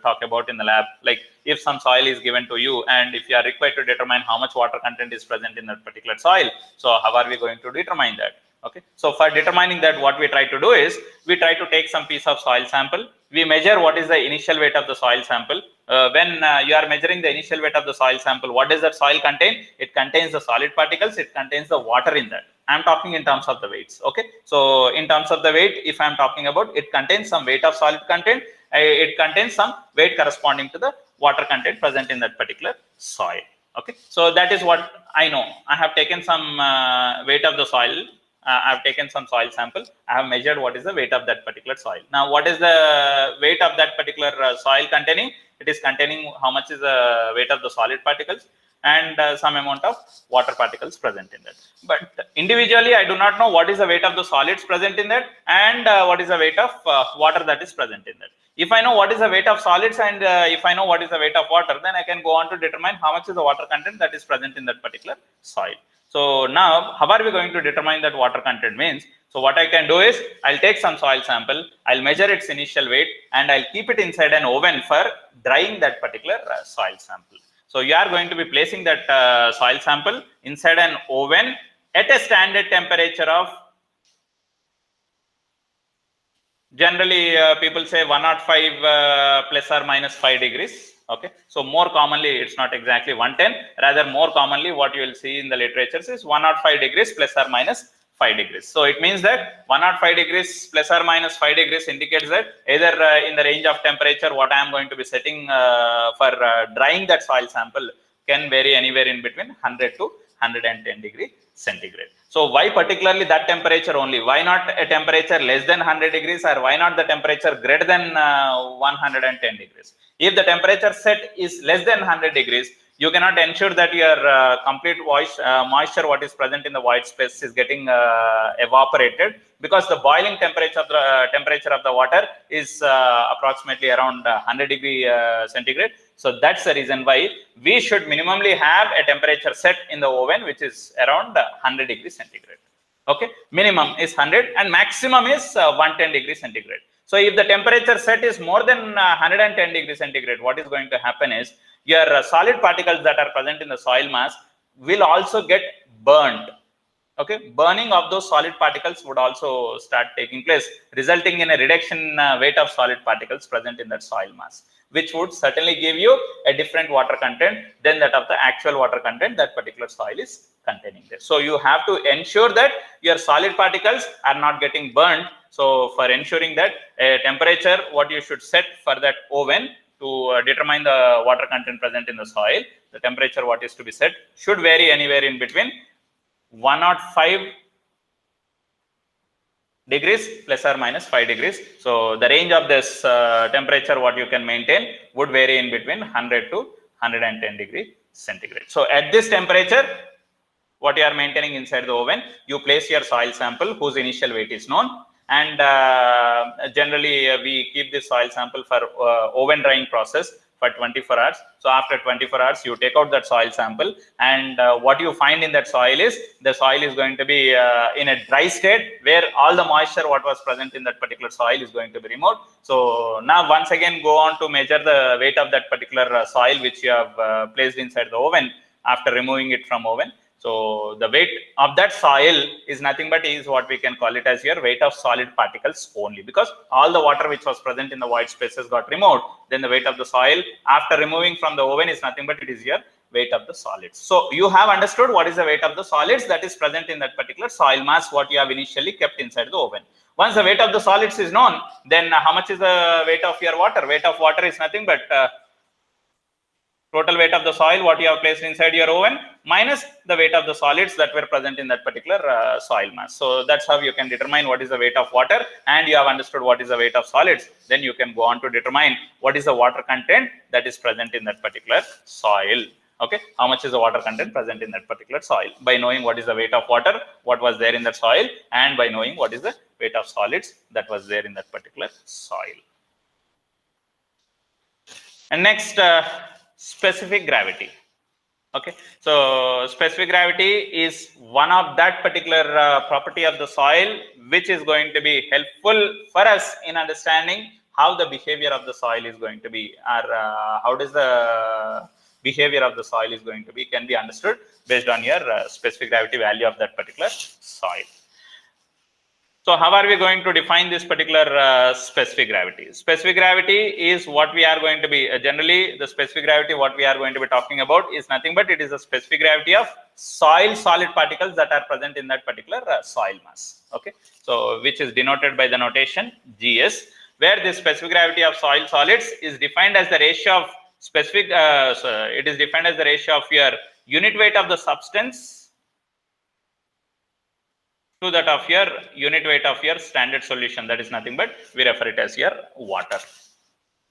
talk about in the lab. Like if some soil is given to you and if you are required to determine how much water content is present in that particular soil, so how are we going to determine that? Okay, so for determining that, what we try to do is we try to take some piece of soil sample. We measure what is the initial weight of the soil sample. When you are measuring the initial weight of the soil sample, what does that soil contain? It contains the solid particles, it contains the water in that. I am talking in terms of the weights. Okay, so in terms of the weight, if I am talking about, it contains some weight of solid content, it contains some weight corresponding to the water content present in that particular soil. Okay, so that is what I know. I have taken some weight of the soil. I have taken some soil sample. I have measured what is the weight of that particular soil. Now, what is the weight of that particular soil containing? It is containing how much is the weight of the solid particles and some amount of water particles present in that. But individually, I do not know what is the weight of the solids present in that and what is the weight of water that is present in that. If I know what is the weight of solids and if I know what is the weight of water, then I can go on to determine how much is the water content that is present in that particular soil. So now, how are we going to determine that water content means? So what I can do is, I'll take some soil sample, I'll measure its initial weight, and I'll keep it inside an oven for drying that particular soil sample. So you are going to be placing that soil sample inside an oven at a standard temperature of, generally people say 105 plus or minus 5 degrees. Okay, so more commonly it's not exactly 110, rather more commonly what you will see in the literatures is 105 degrees plus or minus 5 degrees. So it means that 105 degrees plus or minus 5 degrees indicates that either in the range of temperature what I am going to be setting for drying that soil sample can vary anywhere in between 100 to 110 degree centigrade. So why particularly that temperature only? Why not a temperature less than 100 degrees, or why not the temperature greater than 110 degrees? If the temperature set is less than 100 degrees, You cannot ensure that your complete moisture what is present in the void space is getting evaporated, because the boiling temperature of the water is approximately around 100 degree centigrade. So that's the reason why we should minimally have a temperature set in the oven which is around 100 degrees centigrade. Okay, minimum is 100 and maximum is 110 degrees centigrade. So if the temperature set is more than 110 degrees centigrade, what is going to happen is your solid particles that are present in the soil mass will also get burned. Okay, burning of those solid particles would also start taking place, resulting in a reduction weight of solid particles present in that soil mass, which would certainly give you a different water content than that of the actual water content that particular soil is containing there. So you have to ensure that your solid particles are not getting burned. So for ensuring that a temperature what you should set for that oven to determine the water content present in the soil, the temperature what is to be set should vary anywhere in between 105 degrees plus or minus 5 degrees. So the range of this temperature what you can maintain would vary in between 100 to 110 degree centigrade. So at this temperature what you are maintaining inside the oven, you place your soil sample whose initial weight is known, and generally we keep this soil sample for oven drying process for 24 hours. So after 24 hours you take out that soil sample, and what you find in that soil is the soil is going to be in a dry state where all the moisture what was present in that particular soil is going to be removed. So now once again go on to measure the weight of that particular soil which you have placed inside the oven after removing it from oven. So the weight of that soil is nothing but is what we can call it as your weight of solid particles only, because all the water which was present in the void spaces got removed. Then the weight of the soil after removing from the oven is nothing but it is your weight of the solids. So you have understood what is the weight of the solids that is present in that particular soil mass what you have initially kept inside the oven. Once the weight of the solids is known, then how much is the weight of your water? Weight of water is nothing but total weight of the soil what you have placed inside your oven minus the weight of the solids that were present in that particular soil mass. So that's how you can determine what is the weight of water, and you have understood what is the weight of solids. Then you can go on to determine what is the water content that is present in that particular soil. Okay, how much is the water content present in that particular soil by knowing what is the weight of water what was there in that soil, and by knowing what is the weight of solids that was there in that particular soil. And next, specific gravity. Okay, so specific gravity is one of that particular property of the soil which is going to be helpful for us in understanding how the behavior of the soil is going to be, or how does the behavior of the soil is going to be, can be understood based on your specific gravity value of that particular soil. So how are we going to define this particular specific gravity? Specific gravity is what we are going to be, generally the specific gravity what we are going to be talking about is nothing but it is a specific gravity of soil solid particles that are present in that particular soil mass. Okay, so which is denoted by the notation GS, where the specific gravity of soil solids is defined as the ratio of specific, it is defined as the ratio of your unit weight of the substance to that of your unit weight of your standard solution, that is nothing but we refer it as your water.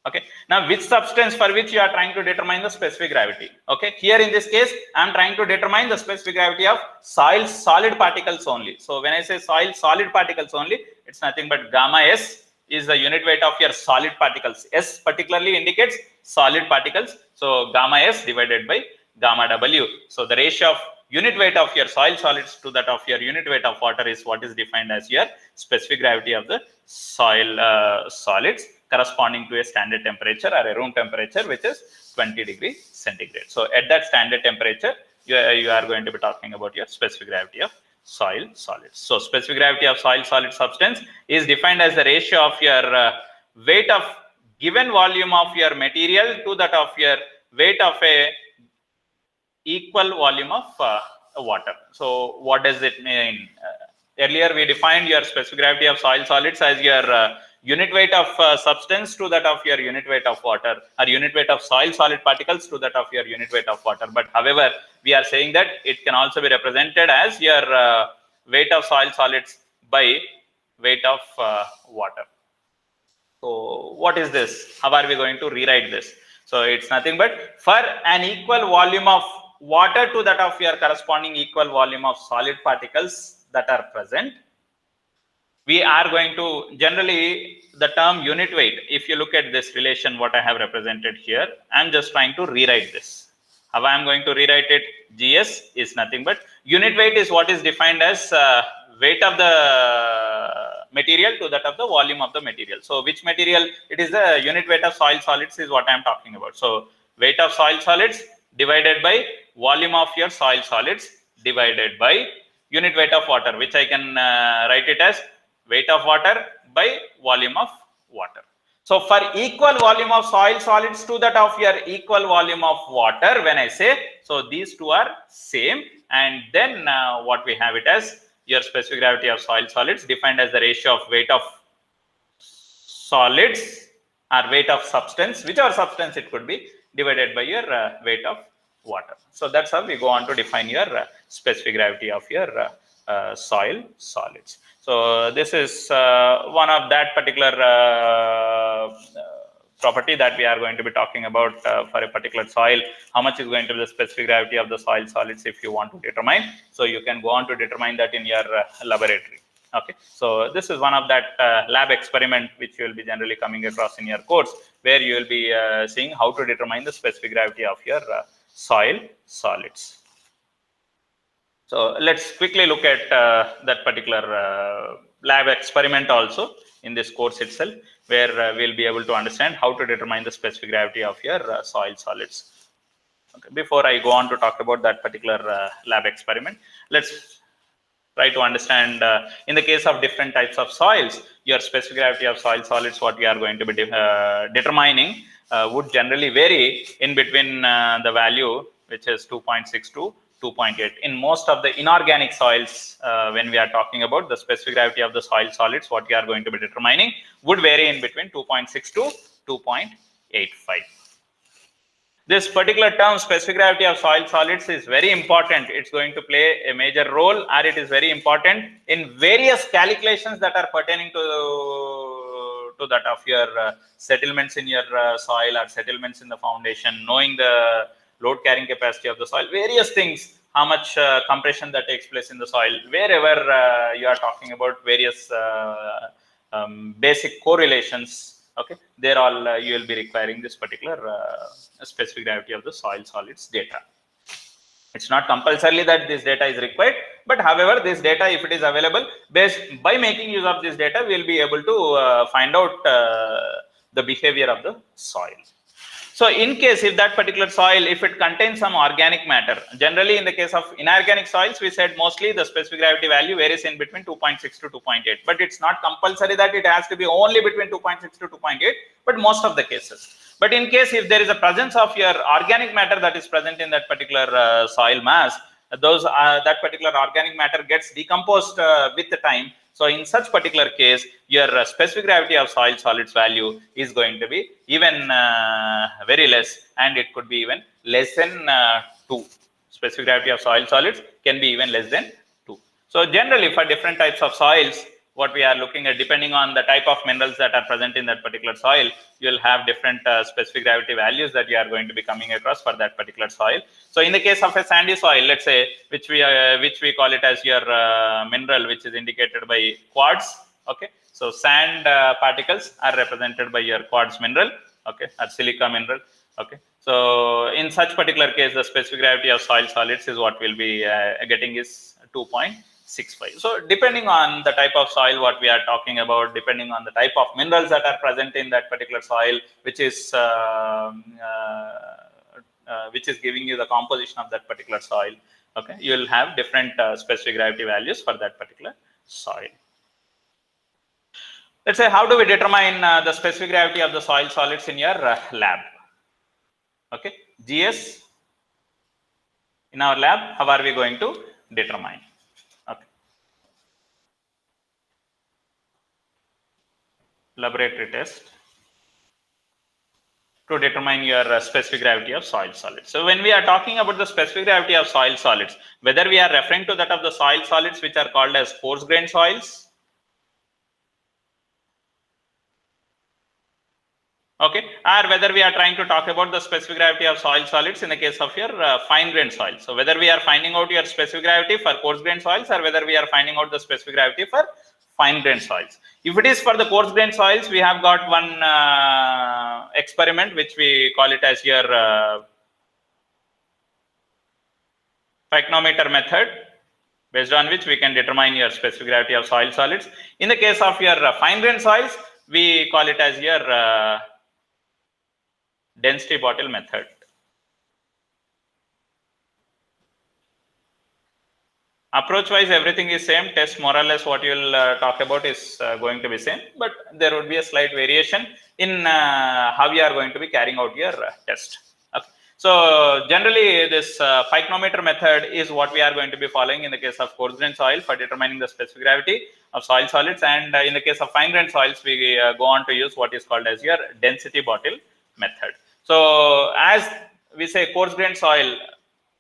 Okay, now which substance for which you are trying to determine the specific gravity? Okay, here in this case I am trying to determine the specific gravity of soil solid particles only. So when I say soil solid particles only, it's nothing but gamma S is the unit weight of your solid particles. S particularly indicates solid particles, so gamma S divided by gamma W. So the ratio of unit weight of your soil solids to that of your unit weight of water is what is defined as your specific gravity of the soil solids, corresponding to a standard temperature or a room temperature which is 20 degrees centigrade. So at that standard temperature you are going to be talking about your specific gravity of soil solids. So specific gravity of soil solid substance is defined as the ratio of your weight of given volume of your material to that of your weight of a equal volume of water. So what does it mean? Earlier we defined your specific gravity of soil solids as your unit weight of substance to that of your unit weight of water, or unit weight of soil solid particles to that of your unit weight of water. But however, we are saying that it can also be represented as your weight of soil solids by weight of water. So what is this? How are we going to rewrite this? So it's nothing but for an equal volume of water to that of your corresponding equal volume of solid particles that are present, we are going to generally the term unit weight. If you look at this relation, what I have represented here, I'm just trying to rewrite this. How I am going to rewrite it? GS is nothing but unit weight is what is defined as weight of the material to that of the volume of the material. So which material? It is the unit weight of soil solids is what I am talking about. So weight of soil solids divided by volume of your soil solids divided by unit weight of water, which I can write it as weight of water by volume of water. So for equal volume of soil solids to that of your equal volume of water, when I say, so these two are same, and then what we have it as your specific gravity of soil solids defined as the ratio of weight of solids or weight of substance, whichever substance it could be, divided by your weight of water. So that's how we go on to define your specific gravity of your soil solids. So this is one of that particular property that we are going to be talking about for a particular soil. How much is going to be the specific gravity of the soil solids if you want to determine. So you can go on to determine that in your laboratory. Okay, so this is one of that lab experiment which you will be generally coming across in your course, where you will be seeing how to determine the specific gravity of your soil solids. So let's quickly look at that particular lab experiment also in this course itself, where we'll be able to understand how to determine the specific gravity of your soil solids. Okay. Before I go on to talk about that particular lab experiment, let's try to understand in the case of different types of soils, your specific gravity of soil solids, what we are going to be determining would generally vary in between the value which is 2.6 to 2.8. In most of the inorganic soils, when we are talking about the specific gravity of the soil solids, what we are going to be determining would vary in between 2.6 to 2.85. This particular term, specific gravity of soil solids, is very important. It's going to play a major role, or it is very important in various calculations that are pertaining to that of your settlements in your soil or settlements in the foundation, knowing the load carrying capacity of the soil, various things, how much compression that takes place in the soil, wherever you are talking about various basic correlations. Okay, there all you will be requiring this particular specific gravity of the soil solids data. It's not compulsorily that this data is required, but however, this data, if it is available, by making use of this data, we will be able to find out the behavior of the soil. So in case if that particular soil, if it contains some organic matter, generally in the case of inorganic soils, we said mostly the specific gravity value varies in between 2.6 to 2.8, but it's not compulsory that it has to be only between 2.6 to 2.8, but most of the cases. But in case if there is a presence of your organic matter that is present in that particular soil mass, that particular organic matter gets decomposed with the time. So in such particular case, your specific gravity of soil solids value is going to be even very less, and it could be even less than 2. Specific gravity of soil solids can be even less than 2. So generally for different types of soils, what we are looking at, depending on the type of minerals that are present in that particular soil, you will have different specific gravity values that you are going to be coming across for that particular soil. So in the case of a sandy soil, let's say, which we call it as your mineral, which is indicated by quartz. Okay, so sand particles are represented by your quartz mineral, okay, or silica mineral. Okay, so in such particular case, the specific gravity of soil solids is what we'll be getting is 2.65. So depending on the type of soil what we are talking about, depending on the type of minerals that are present in that particular soil, which is giving you the composition of that particular soil, okay, you will have different specific gravity values for that particular soil. Let's say, how do we determine the specific gravity of the soil solids in your lab? Okay, GS in our lab, how are we going to determine? Okay, laboratory test to determine your specific gravity of soil solids. So when we are talking about the specific gravity of soil solids, whether we are referring to that of the soil solids which are called as coarse grained soils, Okay, or whether we are trying to talk about the specific gravity of soil solids in the case of your fine grained soil. So whether we are finding out your specific gravity for coarse grained soils, or whether we are finding out the specific gravity for fine grained soils. If it is for the coarse grained soils, we have got one experiment which we call it as your pycnometer method, based on which we can determine your specific gravity of soil solids. In the case of your fine grained soils, we call it as your density bottle method. Approach wise, everything is same. Test more or less what you will talk about is going to be same, but there would be a slight variation in how you are going to be carrying out your test. Okay. So generally this pycnometer method is what we are going to be following in the case of coarse grained soil for determining the specific gravity of soil solids, and in the case of fine grained soils we go on to use what is called as your density bottle method. So as we say coarse grained soil,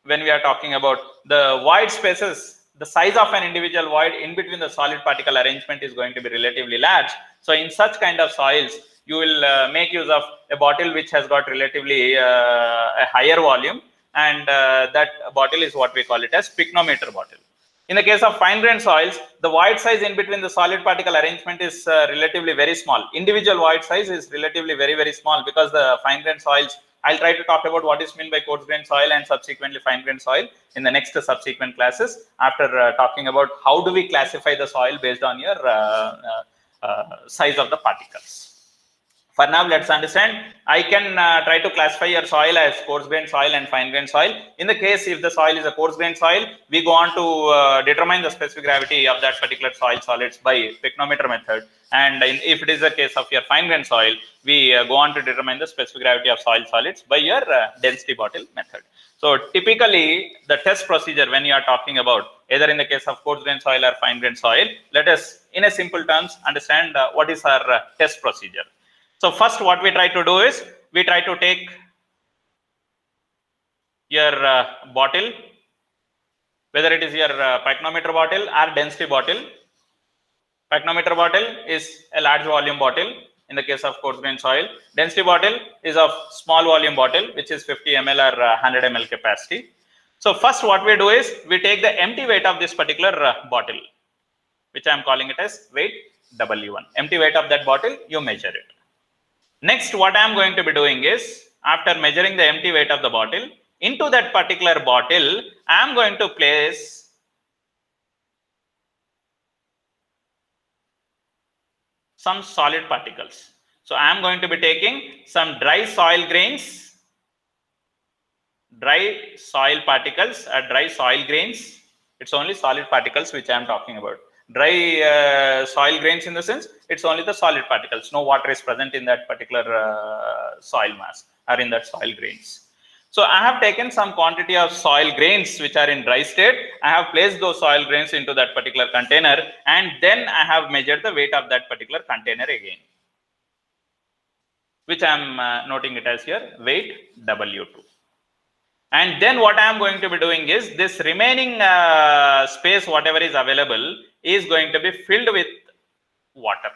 when we are talking about the void spaces, the size of an individual void in between the solid particle arrangement is going to be relatively large. So in such kind of soils, you will make use of a bottle which has got relatively a higher volume, and that bottle is what we call it as pycnometer bottle. In the case of fine grained soils, the void size in between the solid particle arrangement is relatively very small. Individual void size is relatively very small, because the fine grained soils, I'll try to talk about what is meant by coarse grained soil and subsequently fine grained soil in the next subsequent classes, after talking about how do we classify the soil based on your size of the particles. For now, let's understand. I can try to classify your soil as coarse grained soil and fine grained soil. In the case if the soil is a coarse grained soil, we go on to determine the specific gravity of that particular soil solids by pycnometer method. And if it is a case of your fine grained soil, we go on to determine the specific gravity of soil solids by your density bottle method. So typically the test procedure when you are talking about either in the case of coarse grained soil or fine grained soil, let us in a simple terms understand what is our test procedure. So first what we try to do is we try to take your bottle, whether it is your pycnometer bottle or density bottle. Pycnometer bottle is a large volume bottle in the case of coarse grained soil. Density bottle is of small volume bottle which is 50 ml or 100 ml capacity. So first what we do is we take the empty weight of this particular bottle, which I am calling it as weight W1. Empty weight of that bottle, you measure it. Next, what I am going to be doing is, after measuring the empty weight of the bottle, into that particular bottle, I am going to place some solid particles. So I am going to be taking some dry soil grains, dry soil particles, dry soil grains. It's only solid particles which I am talking about. Dry soil grains in the sense it's only the solid particles, no water is present in that particular soil mass or in that soil grains. So I have taken some quantity of soil grains which are in dry state. I have placed those soil grains into that particular container, and then I have measured the weight of that particular container again, which I am noting it as here weight W2. And then what I am going to be doing is this remaining space, whatever is available, is going to be filled with water.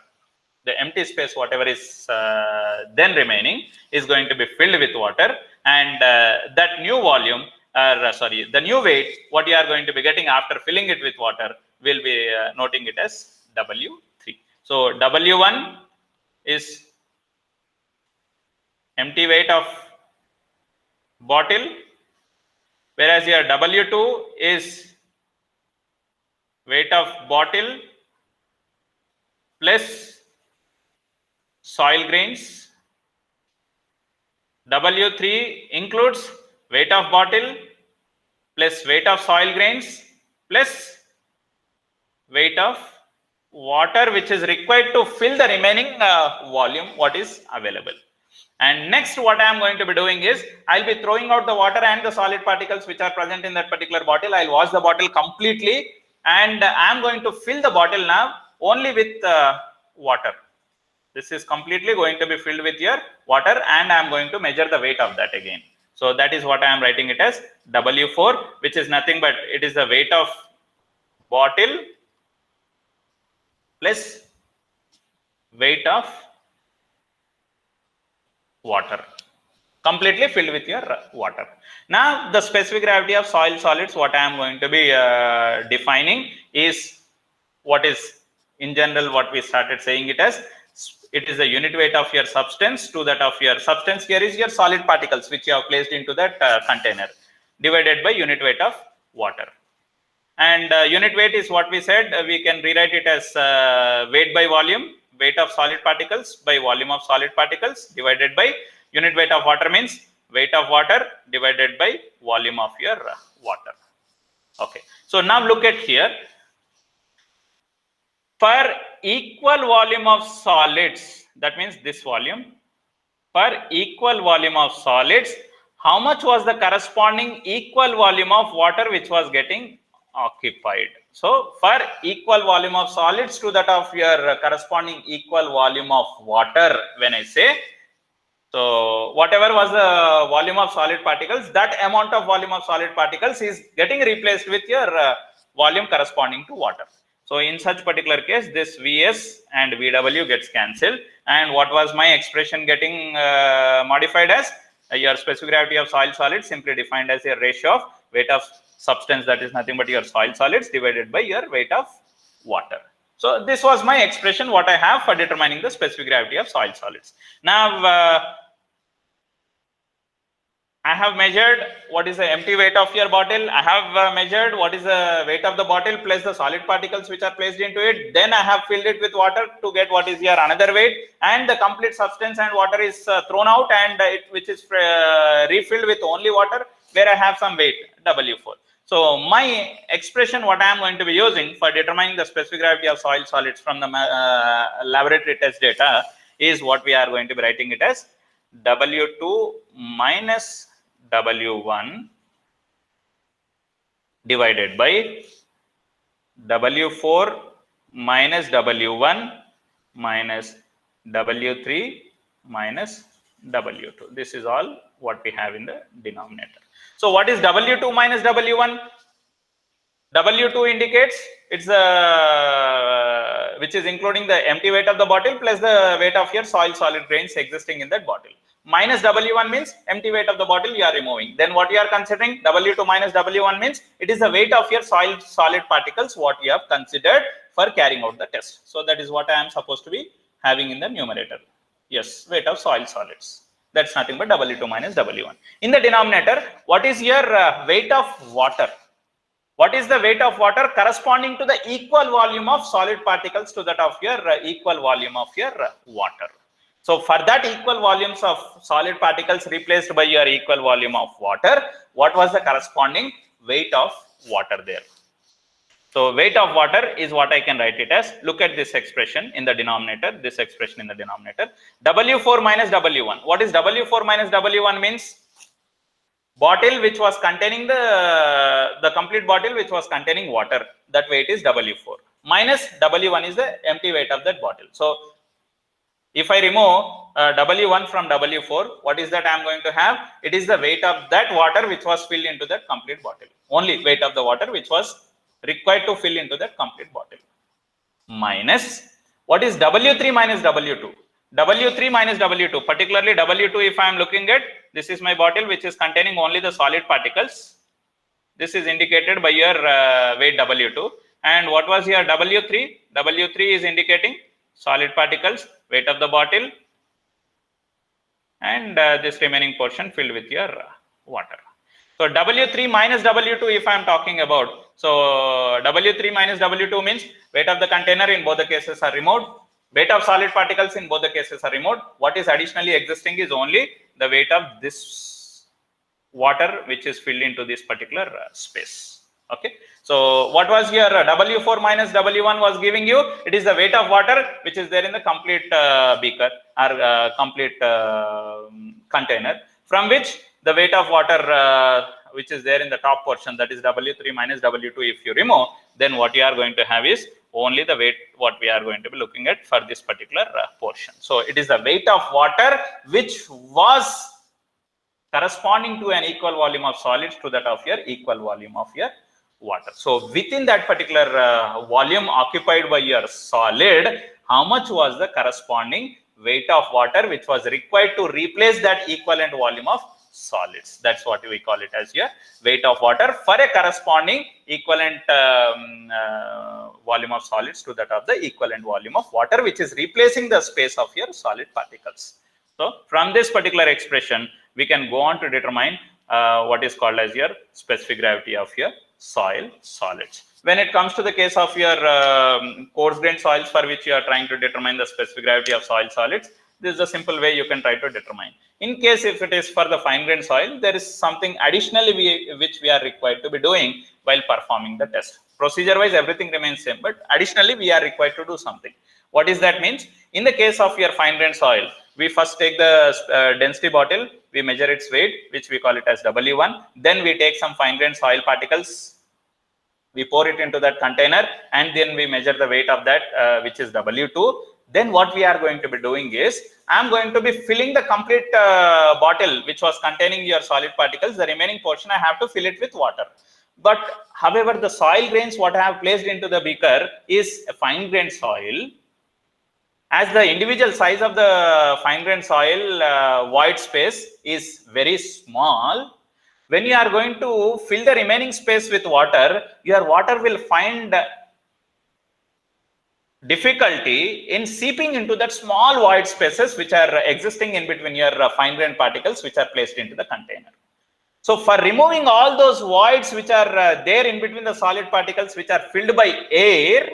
The empty space, whatever is then remaining, is going to be filled with water, and that new volume, the new weight, what you are going to be getting after filling it with water, will be noting it as W3. So W1 is empty weight of bottle, whereas your W2 is weight of bottle plus soil grains. W3 includes weight of bottle plus weight of soil grains plus weight of water which is required to fill the remaining volume what is available. And next what I am going to be doing is I'll be throwing out the water and the solid particles which are present in that particular bottle. I'll wash the bottle completely, and I am going to fill the bottle now only with water. This is completely going to be filled with your water, and I am going to measure the weight of that again. So that is what I am writing it as W4, which is nothing but it is the weight of bottle plus weight of water, completely filled with your water. Now the specific gravity of soil solids, what I am going to be defining is what is in general what we started saying it as. It is the unit weight of your substance to that of your substance. Here is your solid particles which you have placed into that container, divided by unit weight of water. And unit weight is what we said, we can rewrite it as weight by volume, weight of solid particles by volume of solid particles, divided by unit weight of water means weight of water divided by volume of your water. Okay, so now look at here. For equal volume of solids, that means this volume, for equal volume of solids, how much was the corresponding equal volume of water which was getting occupied? So for equal volume of solids to that of your corresponding equal volume of water, when I say, so whatever was the volume of solid particles, that amount of volume of solid particles is getting replaced with your volume corresponding to water. So in such particular case, this Vs and Vw gets cancelled, and what was my expression getting modified as? Your specific gravity of soil solids simply defined as a ratio of weight of substance, that is nothing but your soil solids, divided by your weight of water. So this was my expression what I have for determining the specific gravity of soil solids. Now I have measured what is the empty weight of your bottle. I have measured what is the weight of the bottle plus the solid particles which are placed into it. Then I have filled it with water to get what is your another weight, and the complete substance and water is thrown out, and which is refilled with only water, where I have some weight W4. So my expression what I am going to be using for determining the specific gravity of soil solids from the laboratory test data is what we are going to be writing it as W2 minus W1 divided by W4 minus W1 minus W3 minus W2. This is all what we have in the denominator. So what is W2 minus W1? W2 indicates it's which is including the empty weight of the bottle plus the weight of your soil solid grains existing in that bottle. Minus W1 means empty weight of the bottle you are removing. Then what you are considering, W2 minus W1 means it is the weight of your soil solid particles what you have considered for carrying out the test. So that is what I am supposed to be having in the numerator. Yes, weight of soil solids. That's nothing but W2 minus W1. In the denominator, what is your weight of water? What is the weight of water corresponding to the equal volume of solid particles to that of your equal volume of your water? So for that equal volumes of solid particles replaced by your equal volume of water, what was the corresponding weight of water there? So weight of water is what I can write it as. Look at this expression in the denominator, this expression in the denominator. W4 minus W1. What is W4 minus W1 means? Bottle which was containing the complete bottle which was containing water, that weight is W4, minus W1 is the empty weight of that bottle. So if I remove W1 from W4, what is that I am going to have? It is the weight of that water which was filled into that complete bottle, only weight of the water which was required to fill into that complete bottle, minus what is W3 minus W2. W3 minus W2, particularly W2, if I am looking at, this is my bottle which is containing only the solid particles. This is indicated by your weight W2. And what was your W3? W3 is indicating solid particles, weight of the bottle, and this remaining portion filled with your water. So W3 minus W2 if I am talking about. So W3 minus W2 means weight of the container in both the cases are removed. Weight of solid particles in both the cases are removed. What is additionally existing is only the weight of this water which is filled into this particular space. Okay. So what was your W4 minus W1 was giving you? It is the weight of water which is there in the complete beaker or complete container, from which the weight of water which is there in the top portion, that is W3 minus W2, if you remove, then what you are going to have is only the weight what we are going to be looking at for this particular portion. So it is the weight of water which was corresponding to an equal volume of solids to that of your equal volume of your water. So within that particular volume occupied by your solid, how much was the corresponding weight of water which was required to replace that equivalent volume of solids. That's what we call it as your weight of water for a corresponding equivalent volume of solids to that of the equivalent volume of water, which is replacing the space of your solid particles. So from this particular expression, we can go on to determine what is called as your specific gravity of your soil solids. When it comes to the case of your coarse grained soils for which you are trying to determine the specific gravity of soil solids, this is a simple way you can try to determine. In case if it is for the fine grained soil, there is something additionally which we are required to be doing while performing the test. Procedure wise, everything remains same, but additionally we are required to do something. What is that means? In the case of your fine grained soil, we first take the density bottle, we measure its weight, which we call it as W1. Then we take some fine grained soil particles, we pour it into that container, and then we measure the weight of that, which is W2. Then what we are going to be doing is, I am going to be filling the complete bottle which was containing your solid particles. The remaining portion I have to fill it with water. But however, the soil grains what I have placed into the beaker is a fine grained soil. As the individual size of the fine grained soil void space is very small, when you are going to fill the remaining space with water, your water will find difficulty in seeping into that small void spaces which are existing in between your fine grained particles which are placed into the container. So for removing all those voids which are there in between the solid particles which are filled by air,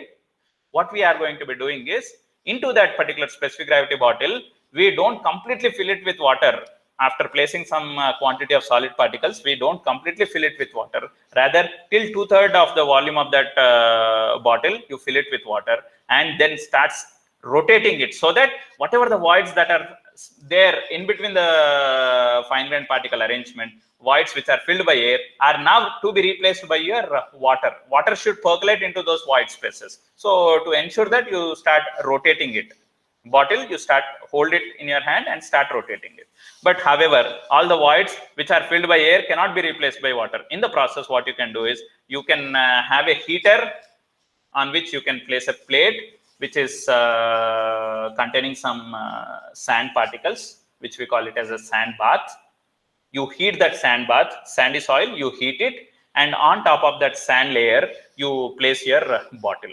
what we are going to be doing is, into that particular specific gravity bottle, we don't completely fill it with water. After placing some quantity of solid particles, we don't completely fill it with water. Rather, till 2/3 of the volume of that bottle, you fill it with water and then starts rotating it, so that whatever the voids that are there in between the fine grained particle arrangement, voids which are filled by air, are now to be replaced by your water. Water should percolate into those void spaces. So to ensure that, you start rotating it. Bottle, you hold it in your hand and start rotating it. But however, all the voids which are filled by air cannot be replaced by water. In the process, what you can do is, you can have a heater on which you can place a plate which is containing some sand particles, which we call it as a sand bath. You heat that sand bath, sandy soil, you heat it, and on top of that sand layer, you place your bottle.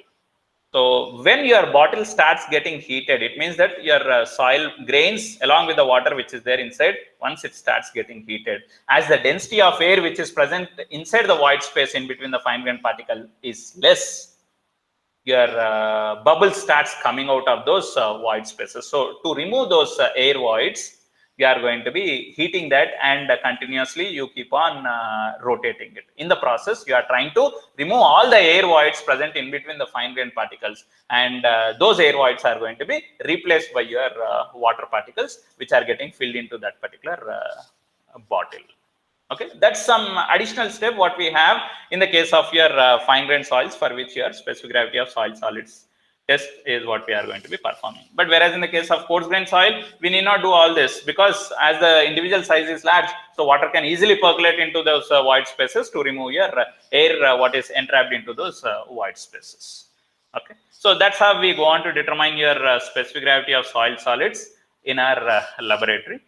So when your bottle starts getting heated, it means that your soil grains along with the water which is there inside, once it starts getting heated, as the density of air which is present inside the void space in between the fine grained particle is less, your bubble starts coming out of those void spaces. So to remove those air voids, you are going to be heating that, and continuously you keep on rotating it. In the process, you are trying to remove all the air voids present in between the fine grained particles, and those air voids are going to be replaced by your water particles which are getting filled into that particular bottle. Okay, that's some additional step what we have in the case of your fine grained soils for which your specific gravity of soil solids test is what we are going to be performing. But whereas in the case of coarse grained soil, we need not do all this, because as the individual size is large, so water can easily percolate into those void spaces to remove your air what is entrapped into those void spaces. Okay, so that's how we go on to determine your specific gravity of soil solids in our laboratory.